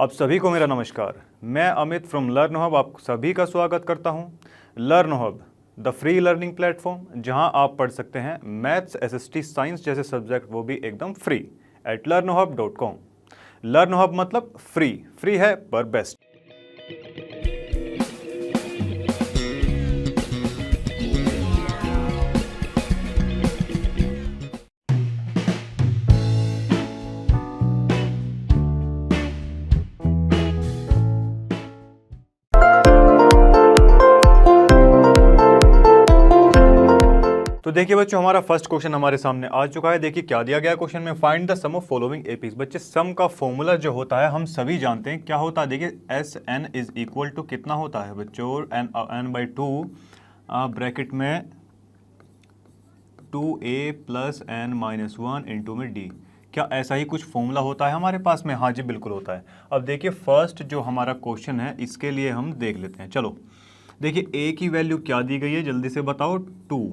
आप सभी को मेरा नमस्कार। मैं अमित फ्रॉम लर्न हब आप सभी का स्वागत करता हूं। Learn hub the free learning platform, जहां आप पढ़ सकते हैं मैथ्स, एसएसटी, साइंस जैसे सब्जेक्ट, वो भी एकदम free at learnhub.com। Learn hub मतलब फ्री है पर बेस्ट। तो देखिए बच्चों, हमारा फर्स्ट क्वेश्चन हमारे सामने आ चुका है। देखिए क्या दिया गया क्वेश्चन में, find the sum of following APs. बच्चे सम का फॉर्मूला जो होता है हम सभी जानते हैं क्या होता है। देखिए S N is equal to कितना होता है बच्चों, एन बाई टू ब्रैकेट में 2a plus n minus one into में डी। क्या ऐसा ही कुछ फॉर्मूला होता है हमारे पास में? हाँ जी बिल्कुल होता है। अब देखिए फर्स्ट जो हमारा क्वेश्चन है इसके लिए हम देख लेते हैं। चलो देखिए a की वैल्यू क्या दी गई है जल्दी से बताओ, 2।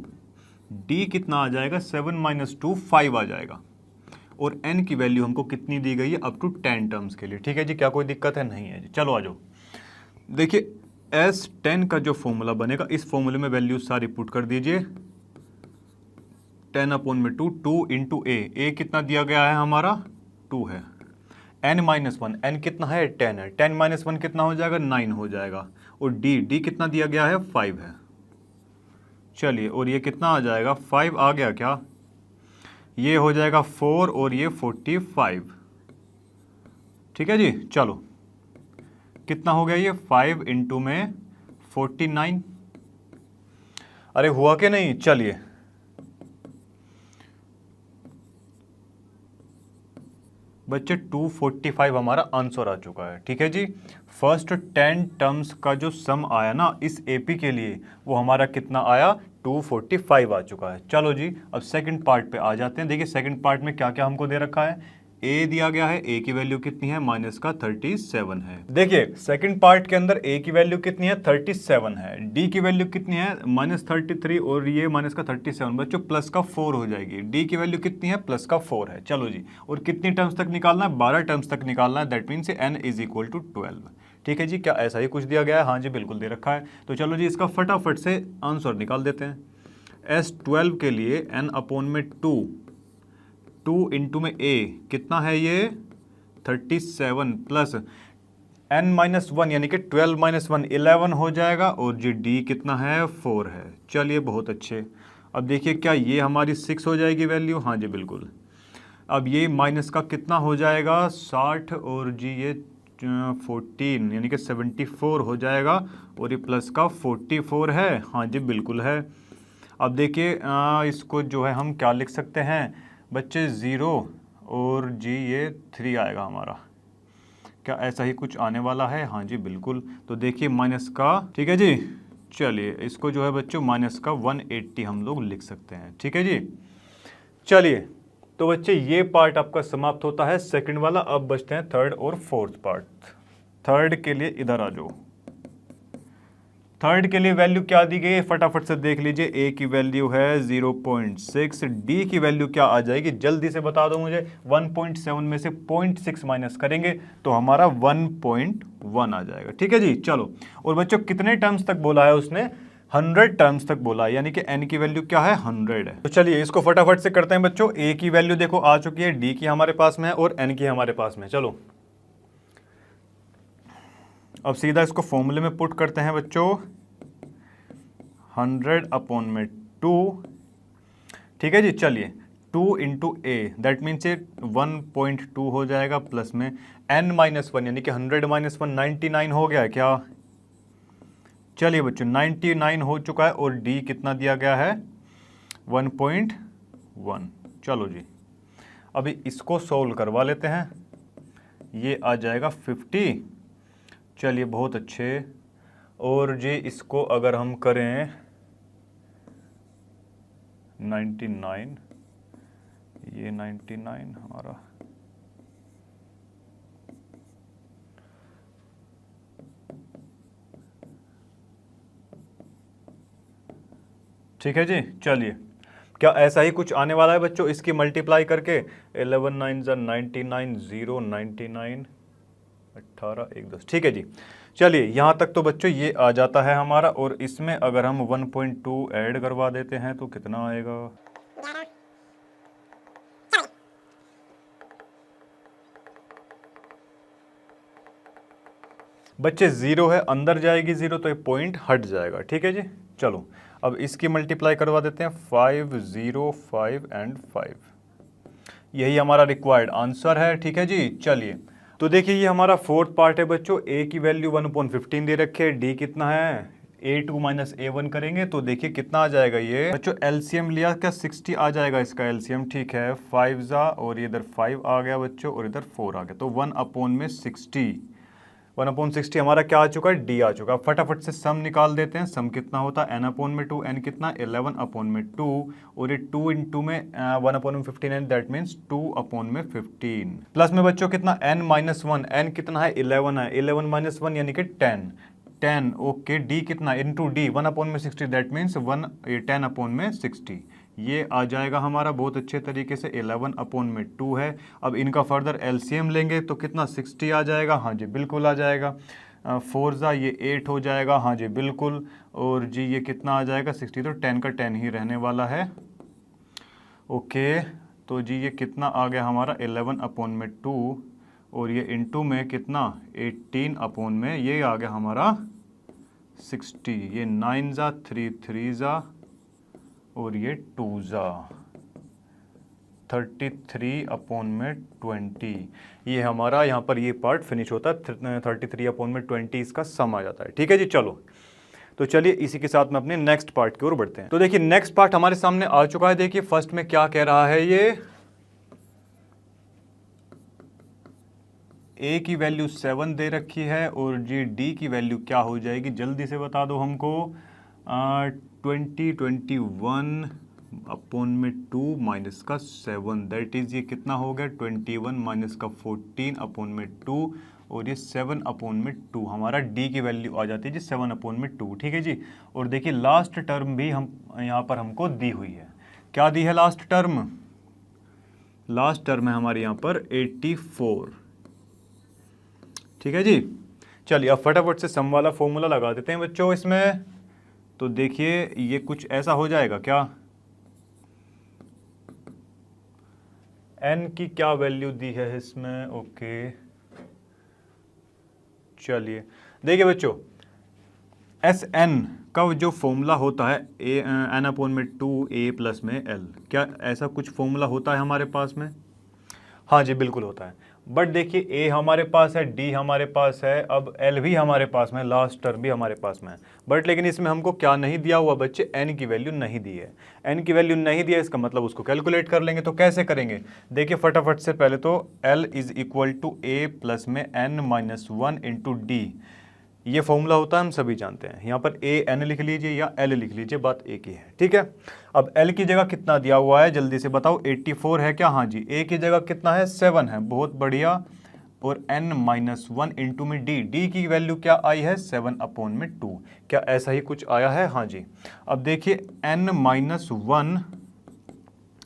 d कितना आ जाएगा, 7 माइनस 2 5 आ जाएगा। और n की वैल्यू हमको कितनी दी गई है, अप टू 10 टर्म्स के लिए। ठीक है जी, क्या कोई दिक्कत है? नहीं है जी। चलो आ जाओ। देखिए S10 का जो फॉर्मूला बनेगा, इस फॉर्मूले में वैल्यू सारी पुट कर दीजिए। 10 अपॉन में 2 इंटू ए कितना दिया गया है हमारा, 2 है। n माइनस वन, n कितना है, 10 है। 10 माइनस वन कितना हो जाएगा, 9 हो जाएगा। और d कितना दिया गया है, 5 है। चलिए, और ये कितना आ जाएगा, 5 आ गया क्या, ये हो जाएगा 4 और ये 45। ठीक है जी। चलो कितना हो गया ये, 5 इंटू में 49। अरे हुआ कि नहीं? चलिए बच्चे 245 हमारा आंसर आ चुका है। ठीक है जी। फर्स्ट 10 टर्म्स का जो सम आया ना इस एपी के लिए, वो हमारा कितना आया, 245 आ चुका है। चलो जी अब सेकंड पार्ट पे आ जाते हैं। देखिए सेकंड पार्ट में क्या क्या हमको दे रखा है। ए दिया गया है, ए की वैल्यू कितनी है, माइनस का 37 है। देखिए सेकंड पार्ट के अंदर ए की वैल्यू कितनी है, 37 है। डी की वैल्यू कितनी है, माइनस 33 और ये माइनस का 37। बच्चों प्लस का 4 हो जाएगी। डी की वैल्यू कितनी है, प्लस का 4 है। चलो जी, और कितनी टर्म्स तक निकालना है, 12 टर्म्स तक निकालना है। That means n is equal to 12। ठीक है जी। क्या ऐसा ही कुछ दिया गया है? हाँ जी बिल्कुल दे रखा है। तो चलो जी इसका फटाफट से आंसर निकाल देते हैं। S12 के लिए n अपॉन में 2 इंटू में a कितना है, ये 37 प्लस n माइनस वन यानी कि 12 माइनस वन 11 हो जाएगा। और जी d कितना है, 4 है। चलिए बहुत अच्छे। अब देखिए क्या ये हमारी 6 हो जाएगी वैल्यू? हाँ जी बिल्कुल। अब ये माइनस का कितना हो जाएगा, 60 और जी ये 14 यानी कि 74 हो जाएगा। और ये प्लस का 44 है। हाँ जी बिल्कुल है। अब देखिए इसको जो है हम क्या लिख सकते हैं बच्चे, 0 और जी ये 3 आएगा हमारा। क्या ऐसा ही कुछ आने वाला है? हाँ जी बिल्कुल। तो देखिए माइनस का, ठीक है जी। चलिए इसको जो है बच्चों माइनस का 180 हम लोग लिख सकते हैं। ठीक है जी। चलिए तो बच्चे ये पार्ट आपका समाप्त होता है, सेकंड वाला। अब बचते हैं थर्ड और फोर्थ पार्ट। थर्ड के लिए इधर आ जाओ। थर्ड के लिए वैल्यू क्या दी गई है फटाफट से देख लीजिए। ए की वैल्यू है 0.6, डी की वैल्यू क्या आ जाएगी जल्दी से बता दो मुझे। 1.7 में से 0.6 माइनस करेंगे तो हमारा 1.1 आ जाएगा। ठीक है जी। चलो, और बच्चों कितने टर्म्स तक बोला है उसने, 100 टर्म्स तक बोला है, यानी कि n की वैल्यू क्या है, 100 है। तो चलिए इसको फटाफट से करते हैं बच्चों। a की वैल्यू देखो आ चुकी है, d की हमारे पास में है और n की हमारे पास में। चलो अब सीधा इसको फॉर्मूले में पुट करते हैं बच्चों। 100 अपॉन में 2। ठीक है जी। चलिए 2 इंटू ए दैट मीन्स 1.2 हो जाएगा, प्लस में n माइनस वन यानी कि 100 माइनस वन 99 हो गया है क्या। चलिए बच्चों 99 हो चुका है। और d कितना दिया गया है, 1.1। चलो जी अभी इसको सोल्व करवा लेते हैं। ये आ जाएगा 50। चलिए बहुत अच्छे। और जी इसको अगर हम करें 99, ये 99 हमारा, ठीक है जी। चलिए क्या ऐसा ही कुछ आने वाला है बच्चों, इसकी मल्टीप्लाई करके 11 9 99 0 99 18 1 10, ठीक है जी। चलिए यहाँ तक तो बच्चों ये आ जाता है हमारा, और इसमें अगर हम 1.2 ऐड करवा देते हैं तो कितना आएगा? बच्चे जीरो है, अंदर जाएगी जीरो तो ये पॉइंट हट जाएगा, ठीक है जी। चलो अब इसकी मल्टीप्लाई करवा देते हैं, 5 0 5 एंड 5, यही हमारा रिक्वायर्ड आंसर है, ठीक है जी। चलिए तो देखिए ये हमारा फोर्थ पार्ट है बच्चों, ए की वैल्यू 1/15 दे रखे है, डी कितना है A2 माइनस A1 करेंगे तो देखिए कितना आ जाएगा ये बच्चों, एलसीएम लिया क्या 60 आ जाएगा इसका एलसीएम, ठीक है 5 जा और इधर 5 आ गया बच्चों और इधर 4 आ गया, तो 1/60, 1/60 हमारा क्या आ चुका है, डी आ चुका है। फटाफट से सम निकाल देते हैं, सम कितना होता है n/2, n कितना 11/2 और ये 2 इंटू में 1/15 दैट मीन्स 2/15 प्लस में बच्चों कितना n-1, n कितना है 11 है, 11 - 1 यानी कि 10 ओके, डी कितना इंटू डी 1/60 दैट मीन्स 10/60, ये आ जाएगा हमारा बहुत अच्छे तरीके से 11/2 है। अब इनका फर्दर एलसीएम लेंगे तो कितना 60 आ जाएगा, हाँ जी बिल्कुल आ जाएगा। 4 जा ये 8 हो जाएगा, हाँ जी बिल्कुल, और जी ये कितना आ जाएगा 60, तो 10 का 10 ही रहने वाला है। ओके तो जी ये कितना आ गया हमारा 11/2 और ये इंटू में कितना 18 में ये आ गया हमारा 60, ये 9 जा 3 3 जा और ये 2 जा 33/20, ये हमारा यहाँ पर ये पार्ट फिनिश होता है, 33/20 इसका सम आ जाता है, ठीक है जी। चलो तो चलिए इसी के साथ में अपने नेक्स्ट पार्ट की ओर बढ़ते हैं। तो देखिए नेक्स्ट पार्ट हमारे सामने आ चुका है, देखिए फर्स्ट में क्या कह रहा है ये, ए की वैल्यू 7 दे रखी है और जी डी की वैल्यू क्या हो जाएगी, जल्दी से बता दो हमको। 21/2 माइनस का 7 दैट इज ये कितना हो गया 21 माइनस का 14/2 और ये 7/2 हमारा डी की वैल्यू आ जाती है जी 7/2, ठीक है जी। और देखिए लास्ट टर्म भी हम यहाँ पर हमको दी हुई है, क्या दी है लास्ट टर्म, लास्ट टर्म है हमारे यहाँ पर 84, ठीक है जी। चलिए अब फटाफट से सम वाला फॉर्मूला लगा देते हैं बच्चों इसमें, तो देखिए ये कुछ ऐसा हो जाएगा क्या, n की क्या वैल्यू दी है इसमें, ओके चलिए देखिए बच्चों Sn का जो फॉर्मूला होता है n/2 a प्लस में l, क्या ऐसा कुछ फॉर्मूला होता है हमारे पास में, हाँ जी बिल्कुल होता है। बट देखिए ए हमारे पास है, डी हमारे पास है, अब एल भी हमारे पास में, लास्ट टर्म भी हमारे पास में है, बट लेकिन इसमें हमको क्या नहीं दिया हुआ बच्चे, एन की वैल्यू नहीं दी है। एन की वैल्यू नहीं दिया इसका मतलब उसको कैलकुलेट कर लेंगे, तो कैसे करेंगे देखिए फटाफट से, पहले तो l is equal to a plus में n-1 इंटू डी, ये फॉर्मूला होता है हम सभी जानते हैं, यहाँ पर ए एन लिख लीजिए या एल लिख लीजिए, बात एक ही है, ठीक है। अब एल की जगह कितना दिया हुआ है जल्दी से बताओ, 84 है क्या, हाँ जी। ए की जगह कितना है 7 है, बहुत बढ़िया, और n-1 इंटू में डी, डी की वैल्यू क्या आई है 7/2, क्या ऐसा ही कुछ आया है, हाँ जी। अब देखिए n-1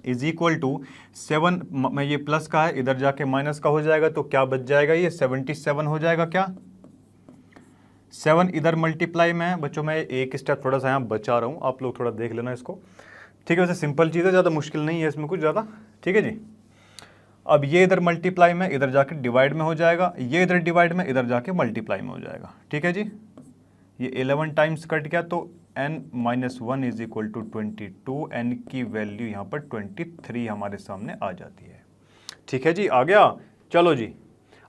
इज इक्वल टू 7 में ये प्लस का है, इधर जाके माइनस का हो जाएगा, तो क्या बच जाएगा ये 77 हो जाएगा, क्या 7 इधर मल्टीप्लाई में बच्चों, मैं एक स्टेप थोड़ा सा यहाँ बचा रहा हूँ, आप लोग थोड़ा देख लेना इसको, ठीक है। वैसे सिंपल चीज़ है, ज़्यादा मुश्किल नहीं है इसमें कुछ ज़्यादा, ठीक है जी। अब ये इधर मल्टीप्लाई में, इधर जाके डिवाइड में हो जाएगा, ये इधर डिवाइड में, इधर जाके मल्टीप्लाई में हो जाएगा, ठीक है जी। ये 11 टाइम्स कट गया, तो n-1 is equal to 22, n की वैल्यू यहाँ पर 23 हमारे सामने आ जाती है, ठीक है जी, आ गया। चलो जी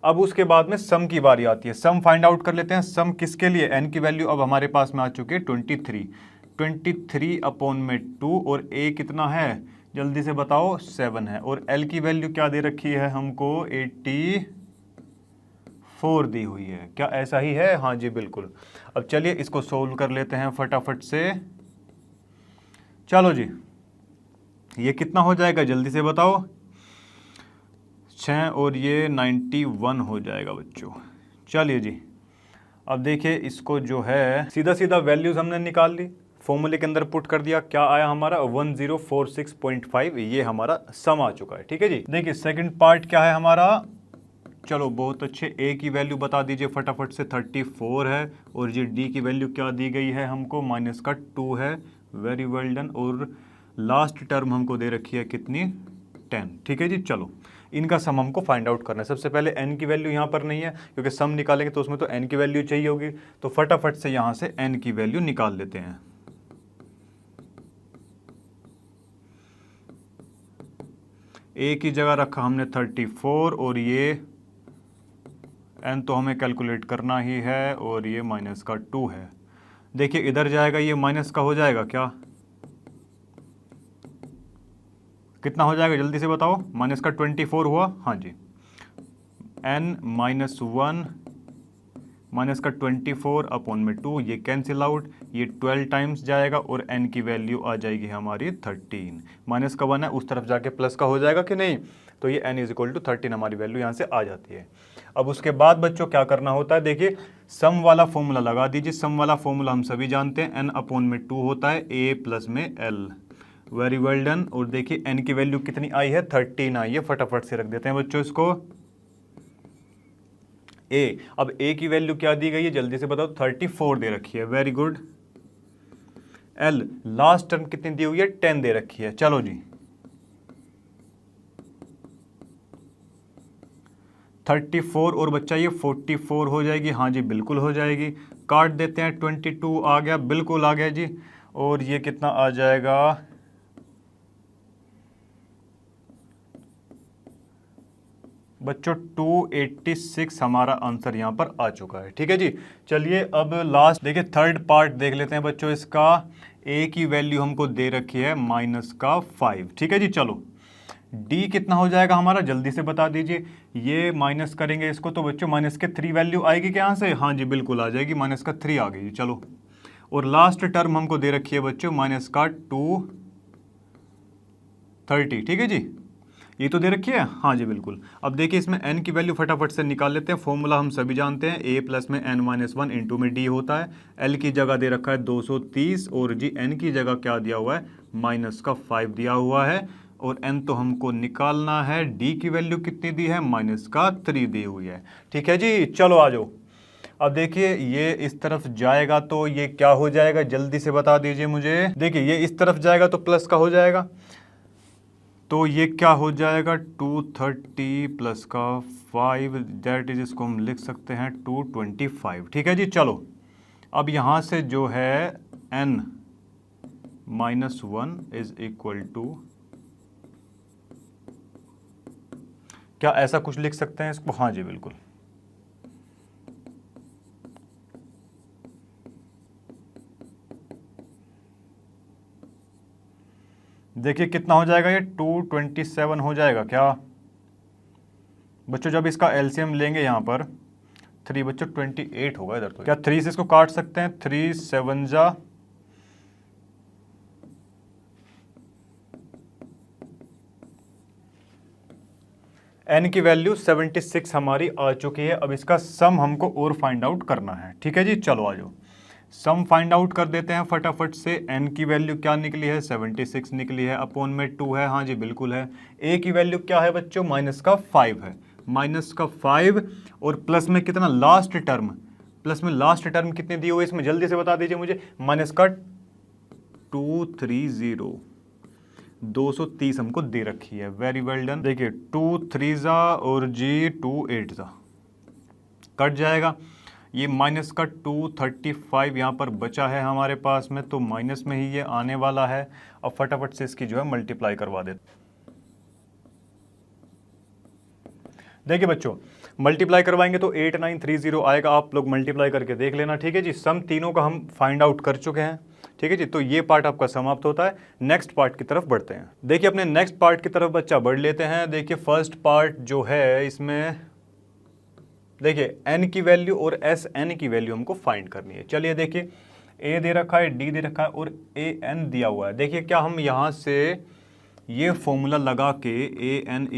अब उसके बाद में सम की बारी आती है, सम फाइंड आउट कर लेते हैं। सम किसके लिए, n की वैल्यू अब हमारे पास में आ चुकी है 23/2 और a कितना है जल्दी से बताओ 7 है, और l की वैल्यू क्या दे रखी है हमको 84 दी हुई है, क्या ऐसा ही है, हाँ जी बिल्कुल। अब चलिए इसको सोल्व कर लेते हैं फटाफट से, चलो जी ये कितना हो जाएगा जल्दी से बताओ, 6 और ये 91 हो जाएगा बच्चों। चलिए जी अब देखिए इसको जो है सीधा सीधा वैल्यूज हमने निकाल ली, फॉर्मूले के अंदर पुट कर दिया, क्या आया हमारा 1046.5, ये हमारा सम आ चुका है, ठीक है जी। देखिए सेकंड पार्ट क्या है हमारा, चलो बहुत अच्छे। ए की वैल्यू बता दीजिए फटाफट से, 34 है। और ये डी की वैल्यू क्या दी गई है हमको, -2 है। Very well done. और लास्ट टर्म हमको दे रखी है कितनी, 10। ठीक है जी, चलो इनका सम हमको फाइंड आउट करना है। सबसे पहले n की वैल्यू यहाँ पर नहीं है, क्योंकि सम निकालेंगे तो उसमें तो n की वैल्यू चाहिए होगी। तो फटाफट से यहाँ से n की वैल्यू निकाल लेते हैं। a की जगह रखा हमने 34, और ये n तो हमें कैलकुलेट करना ही है, और ये -2 है। देखिए इधर जाएगा, ये माइनस का हो जाएगा क्या, कितना हो जाएगा जल्दी से बताओ, -24 हुआ, हाँ जी। n -1 -24 अपॉन में 2, ये कैंसिल आउट, ये 12 टाइम्स जाएगा, और n की वैल्यू आ जाएगी हमारी 13। माइनस का 1 है, उस तरफ जाके प्लस का हो जाएगा कि नहीं, तो ये n = 13 हमारी वैल्यू यहाँ से आ जाती है। अब उसके बाद बच्चों क्या करना होता है, देखिए सम वाला फॉर्मूला लगा दीजिए। सम वाला फॉर्मूला हम सभी जानते हैं, n अपॉन में 2 होता है, a प्लस में l। Very well done. और देखिए n की वैल्यू कितनी आई है, 13 आई है। फटाफट से रख देते हैं बच्चों इसको a। अब a की वैल्यू क्या दी गई है जल्दी से बताओ, 34 दे रखी है। Very good. l last term कितनी दी हुई है, 10 दे रखी है। चलो जी 34 और बच्चा ये 44 हो जाएगी, हाँ जी बिल्कुल हो जाएगी। काट देते हैं, 22 आ गया, बिल्कुल आ गया जी। और ये कितना आ जाएगा, बच्चों 286 हमारा आंसर यहाँ पर आ चुका है। ठीक है जी, चलिए अब लास्ट देखिए थर्ड पार्ट देख लेते हैं बच्चों इसका। a की वैल्यू हमको दे रखी है -5। ठीक है जी, चलो d कितना हो जाएगा हमारा जल्दी से बता दीजिए। ये माइनस करेंगे इसको तो बच्चों -3 वैल्यू आएगी क्या यहाँ से, हाँ जी बिल्कुल आ जाएगी, -3 आ गई। चलो और लास्ट टर्म हमको दे रखी है बच्चों -230। ठीक है जी, ये तो दे रखी है, हाँ जी बिल्कुल। अब देखिए इसमें n की वैल्यू फटाफट से निकाल लेते हैं। फॉर्मूला हम सभी जानते हैं, a प्लस में n-1 इंटू में d होता है। l की जगह दे रखा है 230, और जी n की जगह क्या दिया हुआ है, -5 दिया हुआ है। और n तो हमको निकालना है, d की वैल्यू कितनी दी है, -3 दी हुई है। ठीक है जी, चलो आ जाओ। अब देखिए ये इस तरफ जाएगा तो ये क्या हो जाएगा जल्दी से बता दीजिए मुझे। देखिए ये इस तरफ जाएगा तो प्लस का हो जाएगा, तो ये क्या हो जाएगा 230 प्लस का 5, दैट इज, इसको हम लिख सकते हैं 225। ठीक है जी, चलो अब यहाँ से जो है n -1 = क्या ऐसा कुछ लिख सकते हैं इसको, हाँ जी बिल्कुल। देखिए कितना हो जाएगा, ये 227 हो जाएगा क्या बच्चों। जब इसका एलसीएम लेंगे यहाँ पर 3 बच्चों 28 होगा इधर, तो क्या 3 से इसको काट सकते हैं, 3 7 जा, n की वैल्यू 76 हमारी आ चुकी है। अब इसका सम हमको और फाइंड आउट करना है। ठीक है जी, चलो आ जाओ सम फाइंड आउट कर देते हैं फटाफट से। n की वैल्यू क्या निकली है, 76 निकली है, अपॉन में 2 है, हाँ जी बिल्कुल है। a की वैल्यू क्या है बच्चों, -5 है, -5 और प्लस में कितना लास्ट टर्म, प्लस में लास्ट टर्म कितनी दी हुई है इसमें जल्दी से बता दीजिए मुझे, -230 230 हमको दे रखी है। Very well done. देखिए 2 3 और जी 2 8 कट जाएगा, ये -235 यहाँ पर बचा है हमारे पास में, तो माइनस में ही ये आने वाला है। अब फटाफट से इसकी जो है मल्टीप्लाई करवा देते। देखिए बच्चों मल्टीप्लाई करवाएंगे तो 8930 आएगा, आप लोग मल्टीप्लाई करके देख लेना। ठीक है जी, सम तीनों का हम फाइंड आउट कर चुके हैं। ठीक है जी, तो ये पार्ट आपका समाप्त होता है। नेक्स्ट पार्ट की तरफ बढ़ते हैं। देखिए अपने नेक्स्ट पार्ट की तरफ बच्चा बढ़ लेते हैं। देखिए फर्स्ट पार्ट जो है इसमें देखिए n की वैल्यू और Sn की वैल्यू हमको फाइंड करनी है। चलिए देखिए a दे रखा है, d दे रखा है और an दिया हुआ है। देखिए क्या हम यहाँ से ये फॉर्मूला लगा के an = a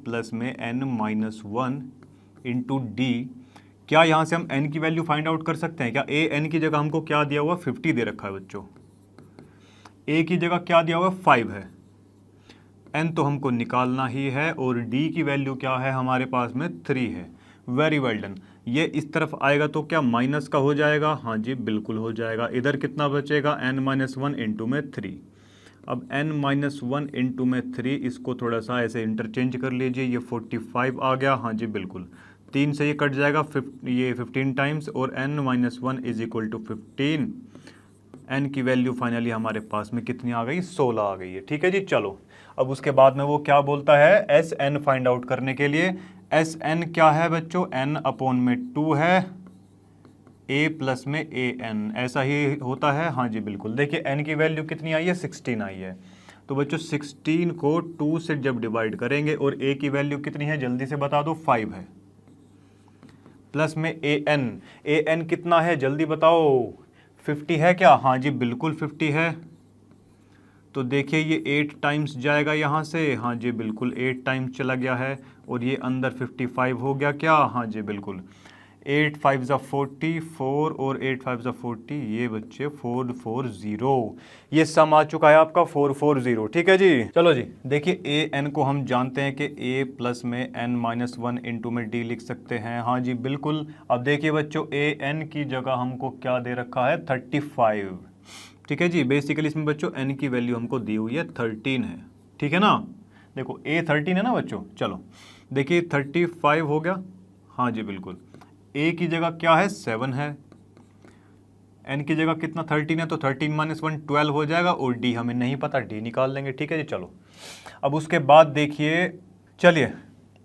प्लस में n-1 इंटू डी, क्या यहाँ से हम n की वैल्यू फाइंड आउट कर सकते हैं क्या। an की जगह हमको क्या दिया हुआ, 50 दे रखा है बच्चों, a की जगह क्या दिया हुआ 5 है, n तो हमको निकालना ही है और d की वैल्यू क्या है हमारे पास में 3 है। Very well done. ये इस तरफ आएगा तो क्या माइनस का हो जाएगा? हाँ जी बिल्कुल हो जाएगा। इधर कितना बचेगा? n-1 इंटू में 3। अब n-1 इंटू में 3, इसको थोड़ा सा ऐसे इंटरचेंज कर लीजिए। ये 45 आ गया। हाँ जी बिल्कुल, 3 से ये कट जाएगा, ये 15 टाइम्स, और n-1 is equal to 15। n की वैल्यू फाइनली हमारे पास में कितनी आ गई? 16 आ गई है। ठीक है जी। चलो अब उसके बाद में वो क्या बोलता है? एस एन फाइंड आउट करने के लिए। एस एन क्या है बच्चों? n अपॉन में 2 है, a प्लस में a n, ऐसा ही होता है। हाँ जी बिल्कुल। देखिए n की वैल्यू कितनी आई है? 16 आई है। तो बच्चों 16 को 2 से जब डिवाइड करेंगे, और a की वैल्यू कितनी है जल्दी से बता दो? 5 है, प्लस में a n कितना है जल्दी बताओ? 50 है क्या? हाँ जी बिल्कुल 50 है। तो देखिए ये 8 टाइम्स जाएगा यहाँ से। हाँ जी बिल्कुल 8 टाइम्स चला गया है, और ये अंदर 55 हो गया क्या? हाँ जी बिल्कुल। 8 5 ज़ा 44 और 8 5 ज़ा 40, ये बच्चे 440, ये सम आ चुका है आपका 440। ठीक है जी। चलो जी, देखिए ए एन को हम जानते हैं कि ए प्लस में n-1 इंटू में डी लिख सकते हैं। हाँ जी बिल्कुल। अब देखिए बच्चों, ए एन की जगह हमको क्या दे रखा है? 35। ठीक है जी। बेसिकली इसमें बच्चों n की वैल्यू हमको दी हुई है 13 है। ठीक है ना? देखो a 13 है ना बच्चों। चलो देखिए 35 हो गया। हाँ जी बिल्कुल। a की जगह क्या है? 7 है। n की जगह कितना? 13 है, तो 13-1 12 हो जाएगा, और d हमें नहीं पता, d निकाल लेंगे। ठीक है जी। चलो अब उसके बाद देखिए, चलिए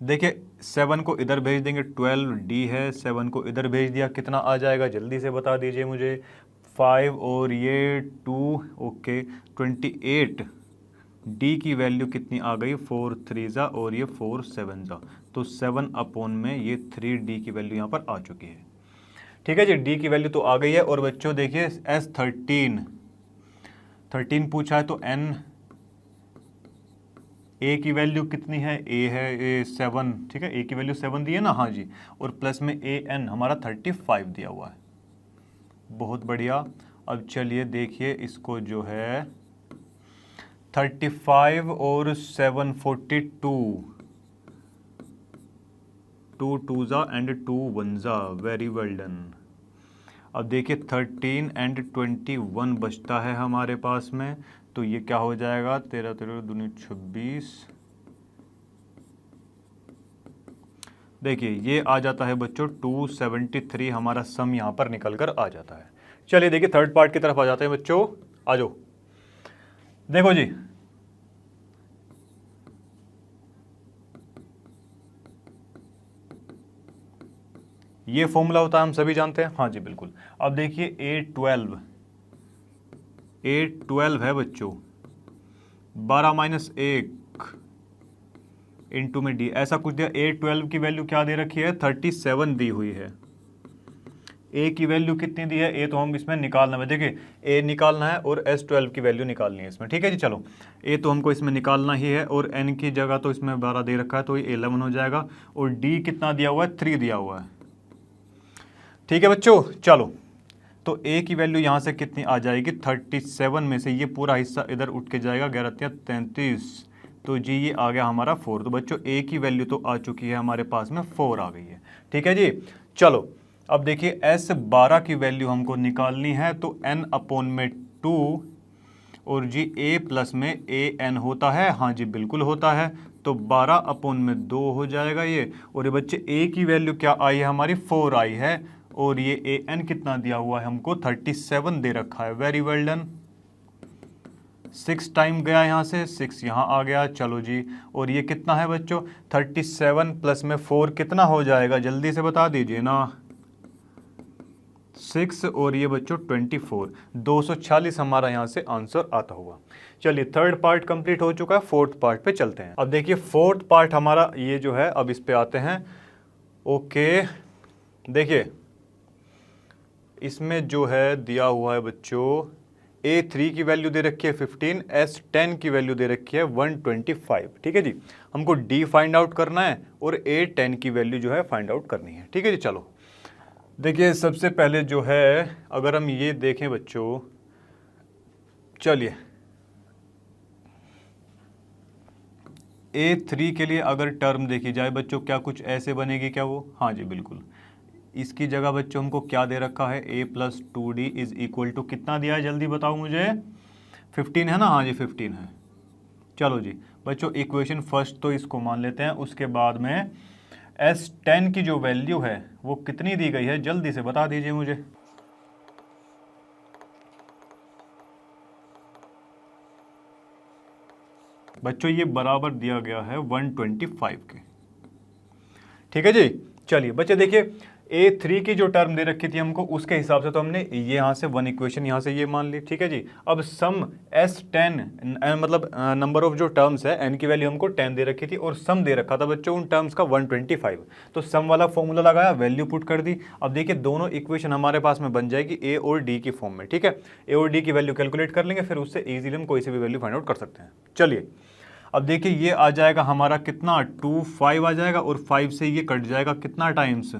देखिए 7 को इधर भेज देंगे, 12 d है, 7 को इधर भेज दिया, कितना आ जाएगा जल्दी से बता दीजिए मुझे? 5 और ये 2, ओके 28। d की वैल्यू कितनी आ गई? 4 3 ज़ा और ये 4 7 ज़ा, तो 7 अपॉन में ये 3d की वैल्यू यहाँ पर आ चुकी है। ठीक है जी। d की वैल्यू तो आ गई है। और बच्चों देखिए S13 पूछा है, तो n a की वैल्यू कितनी है? a है a 7। ठीक है, a की वैल्यू 7 दी है ना? हाँ जी। और प्लस में a n हमारा 35 दिया हुआ है। बहुत बढ़िया। अब चलिए देखिए इसको जो है 35 और 7 42, 2 2 ज़ा एंड 2 1 ज़ा, वेरी वेल डन। अब देखिए 13 एंड 21 बचता है हमारे पास में, तो ये क्या हो जाएगा? 13 13 दूनी 26। देखिए ये आ जाता है बच्चों 273, हमारा सम यहाँ पर निकल कर आ जाता है। चलिए देखिए थर्ड पार्ट की तरफ आ जाते हैं बच्चों। आ जाओ। देखो जी, ये फॉर्मूला होता है, हम सभी जानते हैं। हाँ जी बिल्कुल। अब देखिए A12 है बच्चों, 12-1 इंटू में डी, ऐसा कुछ दिया। A12 की वैल्यू क्या दे रखी है? 37 दी हुई है। a की वैल्यू कितनी दी है? a तो हम इसमें निकालना है। देखिए a निकालना है और S12 की वैल्यू निकालनी है इसमें। ठीक है जी। चलो a तो हमको इसमें निकालना ही है, और n की जगह तो इसमें 12 दे रखा है, तो ये 11 हो जाएगा, और d कितना दिया हुआ है? 3 दिया हुआ है। ठीक है बच्चों। चलो तो a की वैल्यू यहाँ से कितनी आ जाएगी? 37 में से ये पूरा हिस्सा इधर उठ के जाएगा, 11 33, तो जी ये आ गया हमारा 4। तो बच्चों a की वैल्यू तो आ चुकी है हमारे पास में, 4 आ गई है। ठीक है जी। चलो अब देखिए S12 की वैल्यू हमको निकालनी है, तो n अपॉन में 2, और जी a प्लस में a n होता है। हाँ जी बिल्कुल होता है, तो 12 अपॉन में 2 हो जाएगा ये। और ये बच्चे a की वैल्यू क्या आई है हमारी? 4 आई है, और ये a n कितना दिया हुआ है हमको? 37 दे रखा है। Very well done. 6 टाइम गया यहाँ से, 6 यहाँ आ गया। चलो जी, और ये कितना है बच्चों? 37 प्लस में 4 कितना हो जाएगा जल्दी से बता दीजिए ना? 6, और ये बच्चों 24, 240 हमारा यहाँ से आंसर आता हुआ। चलिए थर्ड पार्ट कंप्लीट हो चुका है, फोर्थ पार्ट पे चलते हैं। अब देखिए फोर्थ पार्ट हमारा ये जो है, अब इस पे आते हैं। ओके देखिए इसमें जो है दिया हुआ है बच्चों, A3 की वैल्यू दे रखी है 15, S10 की वैल्यू दे रखी है 125। ठीक है जी। हमको D फाइंड आउट करना है, और A10 की वैल्यू जो है फाइंड आउट करनी है। ठीक है जी। चलो देखिए सबसे पहले जो है, अगर हम ये देखें बच्चों, चलिए A3 के लिए अगर टर्म देखी जाए बच्चों, क्या कुछ ऐसे बनेगी क्या वो? हाँ जी बिल्कुल। इसकी जगह बच्चों हमको क्या दे रखा है? a+2d इज इक्वल टू कितना दिया है, जल्दी बताओ मुझे। 15 है ना? हाँ जी 15 है। चलो जी बच्चों, इक्वेशन फर्स्ट तो इसको मान लेते हैं, उसके बाद में S10 की जो वैल्यू है वो कितनी दी गई है, जल्दी से बता दीजिए मुझे। बच्चों ये बराबर दिया गया है 125 के। ठीक है जी। चलिए बच्चे देखिए, A3 की जो टर्म दे रखी थी हमको, उसके हिसाब से तो हमने ये यहाँ से वन इक्वेशन यहाँ से ये मान ली। ठीक है जी। अब सम S10 मतलब नंबर ऑफ जो टर्म्स है, n की वैल्यू हमको 10 दे रखी थी और सम दे रखा था बच्चों उन टर्म्स का 125। तो सम वाला फॉर्मूला लगाया, वैल्यू पुट कर दी। अब देखिए दोनों इक्वेशन हमारे पास में बन जाएगी A और D की फॉर्म में। ठीक है, A और D की वैल्यू कैलकुलेट कर लेंगे, फिर उससे ईजिली हम कोई सी भी वैल्यू फाइंड आउट कर सकते हैं। चलिए अब देखिए ये आ जाएगा हमारा कितना, 25 आ जाएगा और 5 से ये कट जाएगा कितना टाइम्स,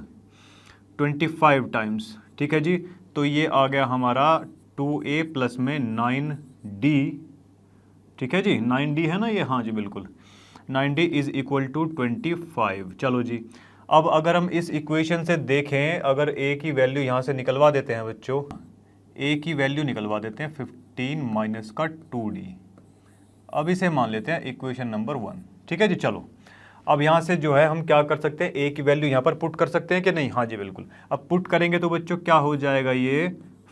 25 टाइम्स। ठीक है जी। तो ये आ गया हमारा 2a प्लस में 9d। ठीक है जी, 9d है ना ये? हाँ जी बिल्कुल, 9d इज इक्वल टू 25। चलो जी, अब अगर हम इस इक्वेशन से देखें, अगर a की वैल्यू यहाँ से निकलवा देते हैं बच्चों, a की वैल्यू निकलवा देते हैं 15 माइनस का 2d। अब इसे मान लेते हैं इक्वेशन नंबर 1। ठीक है जी। चलो अब यहाँ से जो है हम क्या कर सकते हैं, a की वैल्यू यहाँ पर पुट कर सकते हैं कि नहीं? हाँ जी बिल्कुल। अब पुट करेंगे तो बच्चों क्या हो जाएगा, ये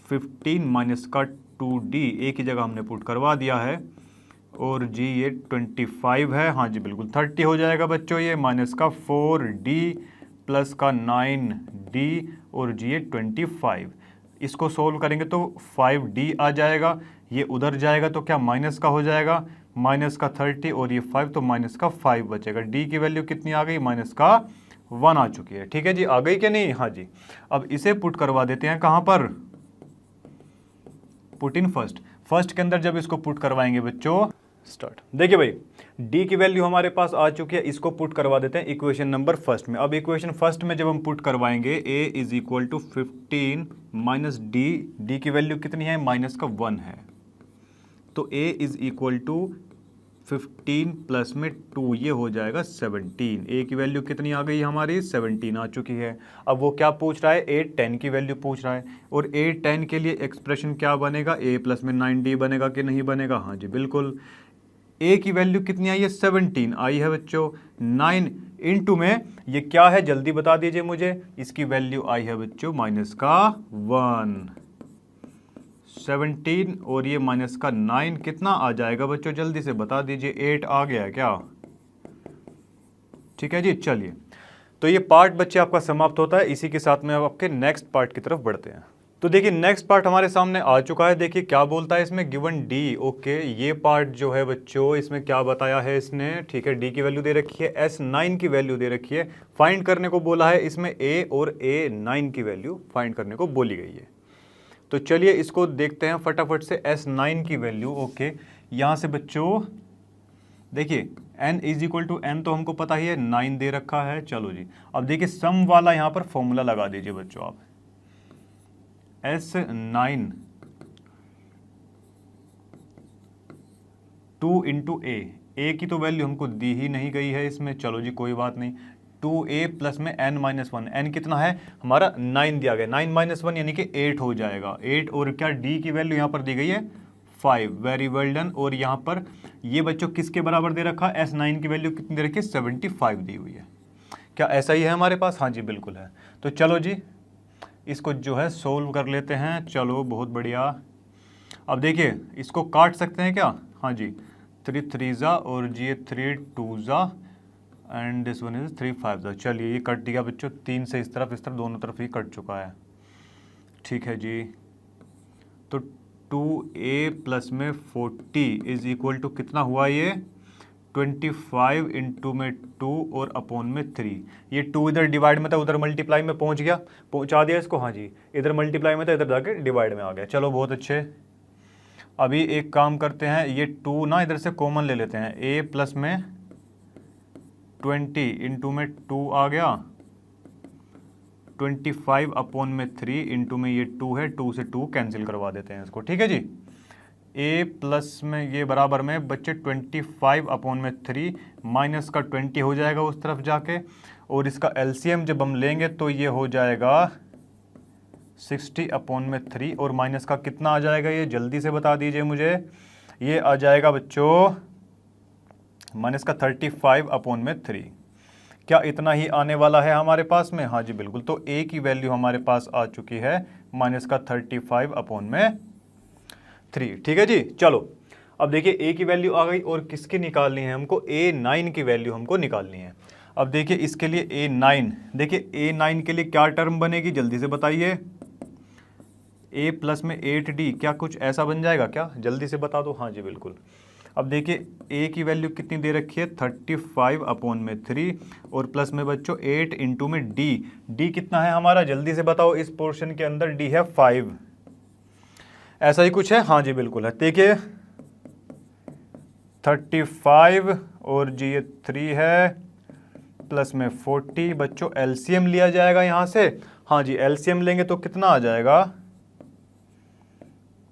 15 माइनस का 2d a की जगह हमने पुट करवा दिया है, और जी ये 25 है। हाँ जी बिल्कुल, 30 हो जाएगा बच्चों ये, माइनस का 4d प्लस का 9d और जी ये 25। इसको सोल्व करेंगे तो 5d आ जाएगा, ये उधर जाएगा तो क्या माइनस का हो जाएगा, माइनस का 30 और ये 5 तो माइनस का 5 बचेगा। डी की वैल्यू कितनी आ गई, माइनस का 1 आ चुकी है। ठीक है जी, आ गई कि नहीं? हाँ जी। अब इसे पुट करवा देते हैं कहाँ पर, पुट इन फर्स्ट। फर्स्ट के अंदर जब इसको पुट करवाएंगे बच्चों, स्टार्ट। देखिए भाई डी की वैल्यू हमारे पास आ चुकी है, इसको पुट करवा देते हैं इक्वेशन नंबर फर्स्ट में। अब इक्वेशन फर्स्ट में जब हम पुट करवाएंगे a is equal to 15 minus d, d की वैल्यू कितनी है, माइनस का 1 है, तो a is equal to 15 plus में 2, ये हो जाएगा 17। a की वैल्यू कितनी आ गई हमारी, 17 आ चुकी है। अब वो क्या पूछ रहा है, a10 की वैल्यू पूछ रहा है, और a10 के लिए एक्सप्रेशन क्या बनेगा, a प्लस में 9d बनेगा कि नहीं बनेगा? हाँ जी बिल्कुल। a की वैल्यू कितनी आई है, 17 आई है बच्चों। 9 इंटू में ये क्या है, जल्दी बता दीजिए मुझे। इसकी वैल्यू आई है बच्चों माइनस का 1, 17 और ये माइनस का 9 कितना आ जाएगा बच्चों, जल्दी से बता दीजिए। 8 आ गया क्या? ठीक है जी। चलिए तो ये पार्ट बच्चे आपका समाप्त होता है, इसी के साथ में अब आपके नेक्स्ट पार्ट की तरफ बढ़ते हैं। तो देखिए नेक्स्ट पार्ट हमारे सामने आ चुका है। देखिए क्या बोलता है इसमें, गिवन डी। ओके, ये पार्ट जो है बच्चों, इसमें क्या बताया है इसने, ठीक है, डी की वैल्यू दे रखी है, S9 की वैल्यू दे रखी है, फाइंड करने को बोला है। इसमें a और A9 की वैल्यू फाइंड करने को बोली गई है। तो चलिए इसको देखते हैं फटाफट से, S9 की वैल्यू। ओके, यहाँ से बच्चों देखिए n is equal to n तो हमको पता ही है, 9 दे रखा है। चलो जी, अब देखिए सम वाला यहाँ पर फॉर्मूला लगा दीजिए बच्चों आप। S9 2 इंटू ए की तो वैल्यू हमको दी ही नहीं गई है इसमें। चलो जी कोई बात नहीं, 2a प्लस में n-1, n कितना है हमारा, 9 दिया गया, 9 माइनस 1 यानी कि 8 हो जाएगा, 8। और क्या d की वैल्यू यहाँ पर दी गई है 5, वेरी वेल डन। और यहाँ पर ये बच्चों किसके बराबर दे रखा है, S9 की वैल्यू कितनी दे रखी है, 75 दी हुई है। क्या ऐसा ही है हमारे पास? हाँ जी बिल्कुल है। तो चलो जी इसको जो है सोल्व कर लेते हैं। चलो बहुत बढ़िया। अब देखिए इसको काट सकते हैं क्या, हाँ जी, 3 3 और जी 3 2 एंड दिस वन इज 3 5। चलिए ये कट दिया बच्चों, 3 से इस तरफ दोनों तरफ ही कट चुका है। ठीक है जी, तो 2a प्लस में 40 इज इक्वल टू कितना हुआ, ये 25 इंटू में 2 और अपॉन में 3। ये 2 इधर डिवाइड में था, उधर मल्टीप्लाई में पहुंच गया, पहुंचा दिया इसको। हाँ जी, इधर मल्टीप्लाई में था, इधर जाके डिवाइड में आ गया। चलो बहुत अच्छे। अभी एक काम करते हैं, ये 2 ना इधर से कॉमन ले लेते हैं, a प्लस में 20 इंटू में 2 आ गया, 25 अपॉन में 3 इंटू में ये 2 है, 2 से 2 कैंसिल करवा देते हैं इसको। ठीक है जी, ए प्लस में ये बराबर में बच्चे 25/3 माइनस का 20 हो जाएगा उस तरफ जाके, और इसका एलसीएम जब हम लेंगे तो ये हो जाएगा 60/3 और माइनस का कितना आ जाएगा, ये जल्दी से बता दीजिए मुझे। ये आ जाएगा बच्चों माइनस का 35/3। क्या इतना ही आने वाला है हमारे पास में? हाँ जी बिल्कुल। तो ए की वैल्यू हमारे पास आ चुकी है माइनस का 35/3। ठीक है जी। चलो अब देखिए ए की वैल्यू आ गई, और किसकी निकालनी है हमको? A9 की वैल्यू हमको निकालनी है। अब देखिए इसके लिए A9, देखिए A9 के लिए क्या टर्म बनेगी जल्दी से बताइए। a प्लस में 8d, क्या कुछ ऐसा बन जाएगा क्या? जल्दी से बता दो। हाँ जी बिल्कुल। अब देखिए a की वैल्यू कितनी दे रखी है? 35/3 और प्लस में बच्चों 8 इंटू में d कितना है हमारा? जल्दी से बताओ। इस पोर्शन के अंदर d है 5, ऐसा ही कुछ है। हाँ जी बिल्कुल है। देखिए 35 और जी ये 3 है, प्लस में 40। बच्चों एलसीएम लिया जाएगा यहाँ से। हाँ जी एलसीएम लेंगे तो कितना आ जाएगा?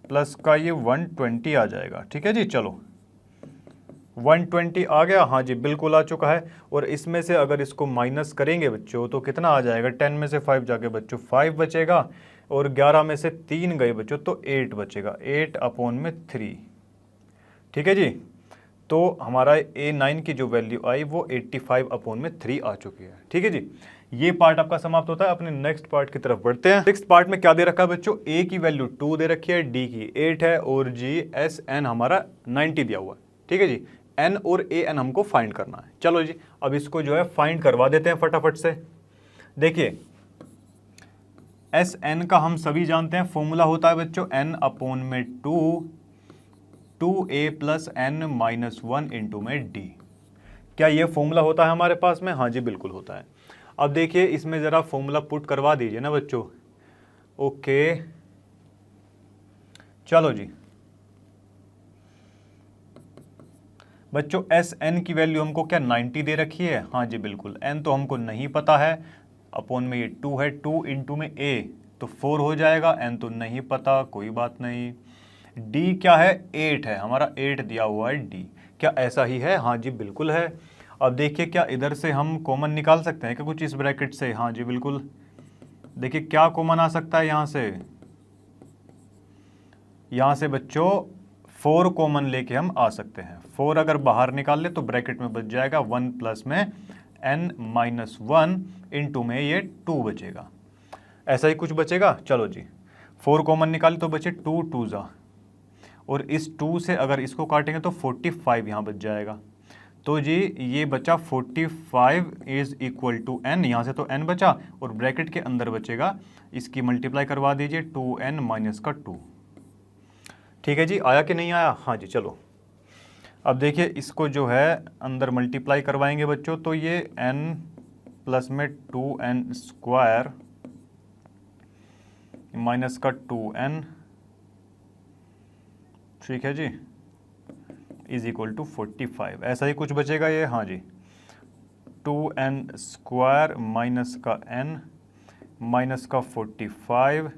प्लस का ये 120 आ जाएगा। ठीक है जी। चलो 120 आ गया। हाँ जी बिल्कुल आ चुका है। और इसमें से अगर इसको माइनस करेंगे बच्चों तो कितना आ जाएगा? 10 में से 5 जाके बच्चों 5 बचेगा, और 11 में से 3 गए बच्चों तो 8 बचेगा, 8/3। ठीक है जी। तो हमारा A9 की जो वैल्यू आई वो 85/3 आ चुकी है। ठीक है जी। ये पार्ट आपका समाप्त होता है। अपने नेक्स्ट पार्ट की तरफ बढ़ते हैं। नेक्स्ट पार्ट में क्या दे रखा है बच्चों? A की वैल्यू 2 दे रखी है, D की 8 है, और GSN हमारा 90 दिया हुआ है। ठीक है जी। N और AN हमको फाइंड करना है। चलो जी अब इसको जो है फाइंड करवा देते हैं फटाफट से। देखिए SN का हम सभी जानते हैं, फॉर्मूला होता है बच्चों N/2 2a plus n-1 into में d। क्या ये फॉर्मूला होता है हमारे पास में? हाँ जी बिल्कुल होता है। अब देखिए इसमें ज़रा फॉर्मूला पुट करवा दीजिए ना बच्चों। ओके चलो जी बच्चों SN की वैल्यू हमको क्या 90 दे रखी है? हाँ जी बिल्कुल। N तो हमको नहीं पता है, अपॉन में ये 2 है, 2 इंटू में A तो 4 हो जाएगा, N तो नहीं पता, कोई बात नहीं। D क्या है? 8 है, हमारा 8 दिया हुआ है D। क्या ऐसा ही है? हाँ जी बिल्कुल है। अब देखिए क्या इधर से हम कॉमन निकाल सकते हैं क्या कुछ इस ब्रैकेट से? हाँ जी बिल्कुल। देखिए क्या कॉमन आ सकता है यहाँ से? यहाँ से बच्चों 4 कॉमन लेके हम आ सकते हैं। 4 अगर बाहर निकाल ले तो ब्रैकेट में बच जाएगा 1 प्लस में n-1 इंटू में ये 2 बचेगा, ऐसा ही कुछ बचेगा। चलो जी 4 कॉमन निकाले तो बचे 2 2 जा, और इस 2 से अगर इसको काटेंगे तो 45 यहाँ बच जाएगा। तो जी ये बचा 45 इज इक्वल टू n, यहाँ से तो n बचा, और ब्रैकेट के अंदर बचेगा, इसकी मल्टीप्लाई करवा दीजिए 2n माइनस का 2। ठीक है जी। आया कि नहीं आया? हाँ जी चलो अब देखिए इसको जो है अंदर मल्टीप्लाई करवाएंगे बच्चों, तो ये n प्लस में 2n स्क्वायर माइनस का 2n, ठीक है जी, इज इक्वल टू 45, ऐसा ही कुछ बचेगा ये। हाँ जी 2n स्क्वायर माइनस का n माइनस का 45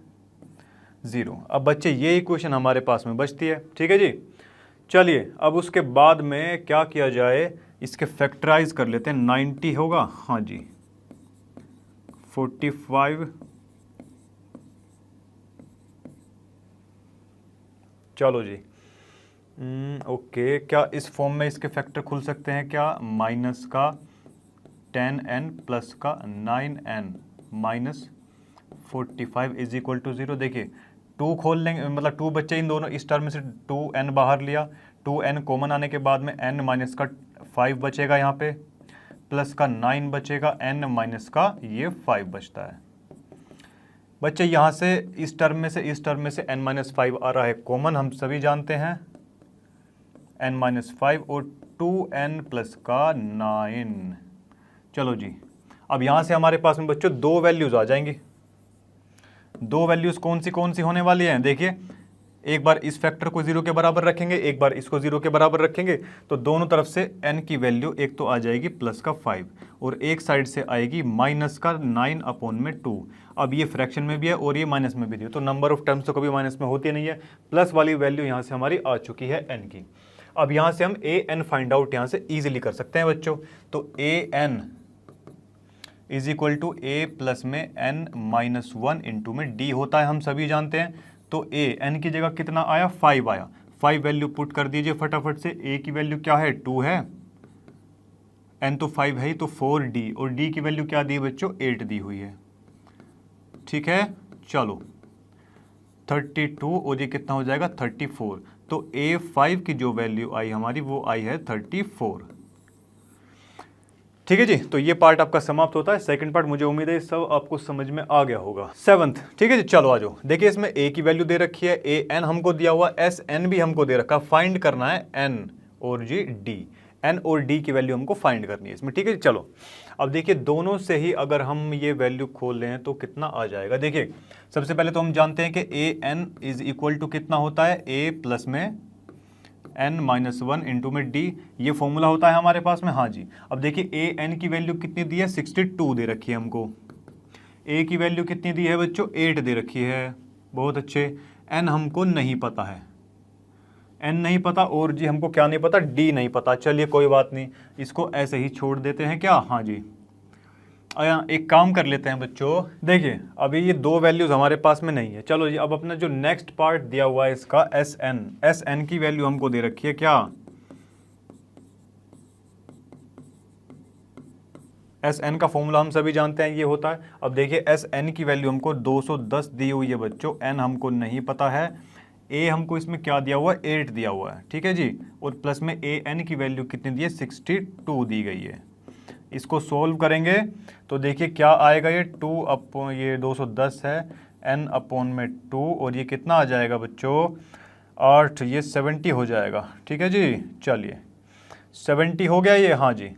0। अब बच्चे ये इक्वेशन हमारे पास में बचती है। ठीक है जी। चलिए अब उसके बाद में क्या किया जाए, इसके फैक्टराइज कर लेते हैं। 90 होगा, हाँ जी 45, चलो जी ओके। क्या इस फॉर्म में इसके फैक्टर खुल सकते हैं क्या? माइनस का 10n प्लस का 9n minus 45 is equal to 0। देखिए 2 खोल लेंगे, मतलब 2 बच्चे इन दोनों, इस टर्म से 2n बाहर लिया, 2n कॉमन आने के बाद में n माइनस का 5 बचेगा यहाँ पे, प्लस का 9 बचेगा, n माइनस का ये 5 बचता है। बच्चे यहाँ से इस टर्म में से इस टर्म में से n माइनस 5 आ रहा है कॉमन, हम सभी जानते हैं n माइनस 5, और 2n प्लस का 9। चलो जी अब यहाँ से हमारे पास में बच्चों 2 वैल्यूज़ आ जाएंगी। 2 वैल्यूज़ कौन सी होने वाली हैं? देखिए एक बार इस फैक्टर को 0 के बराबर रखेंगे, एक बार इसको 0 के बराबर रखेंगे, तो दोनों तरफ से n की वैल्यू एक तो आ जाएगी प्लस का 5 और एक साइड से आएगी माइनस का 9/2। अब ये फ्रैक्शन में भी है और ये माइनस में भी है, तो नंबर ऑफ टर्म्स तो कभी माइनस में होती नहीं है। प्लस वाली वैल्यू यहाँ से हमारी आ चुकी है n की। अब यहाँ से हम an फाइंड आउट यहाँ से ईजिली कर सकते हैं बच्चों। तो an is equal to a plus में n-1 इंटू में d होता है, हम सभी जानते हैं। तो a n की जगह कितना आया, 5 आया। 5 वैल्यू पुट कर दीजिए फटाफट से। a की वैल्यू क्या है, 2 है, n तो 5 है ही, तो 4d, और d की वैल्यू क्या दी बच्चों, 8 दी हुई है। ठीक है, चलो 32 और ये कितना हो जाएगा 34। तो a5 की जो वैल्यू आई हमारी वो आई है 34। ठीक है जी, तो ये पार्ट आपका समाप्त होता है। सेकंड पार्ट मुझे उम्मीद है सब आपको समझ में आ गया होगा। 7th, ठीक है जी, चलो आ जाओ। देखिए इसमें a की वैल्यू दे रखी है, an हमको दिया हुआ, sn भी हमको दे रखा, फाइंड करना है n और जी d, n और d की वैल्यू हमको फाइंड करनी है इसमें। ठीक है जी, चलो अब देखिए दोनों से ही अगर हम ये वैल्यू खोल लें तो कितना आ जाएगा। देखिए सबसे पहले तो हम जानते हैं कि an इज इक्वल टू कितना होता है, a प्लस में n-1 इंटू में d, ये फॉर्मूला होता है हमारे पास में। हाँ जी, अब देखिए an की वैल्यू कितनी दी है, 62 दे रखी है हमको। a की वैल्यू कितनी दी है बच्चों, 8 दे रखी है। बहुत अच्छे। n हमको नहीं पता है, n नहीं पता, और जी हमको क्या नहीं पता, d नहीं पता। चलिए कोई बात नहीं, इसको ऐसे ही छोड़ देते हैं क्या। हाँ जी, एक काम कर लेते हैं बच्चों। देखिए अभी ये दो वैल्यूज हमारे पास में नहीं है। चलो जी, अब अपना जो नेक्स्ट पार्ट दिया हुआ है इसका sn की वैल्यू हमको दे रखी है क्या, sn का फॉर्मूला हम सभी जानते हैं ये होता है। अब देखिए sn की वैल्यू हमको 210 दी हुई है बच्चों, n हमको नहीं पता है, a हमको इसमें क्या दिया हुआ है, 8 दिया हुआ है। ठीक है जी, और प्लस में an की वैल्यू कितनी दी है, 62 दी गई है। इसको सोल्व करेंगे तो देखिए क्या आएगा, ये 210 है, n अपॉन में 2, और ये कितना आ जाएगा बच्चों, 8, ये 70 हो जाएगा। ठीक है जी, चलिए 70 हो गया ये। हाँ जी,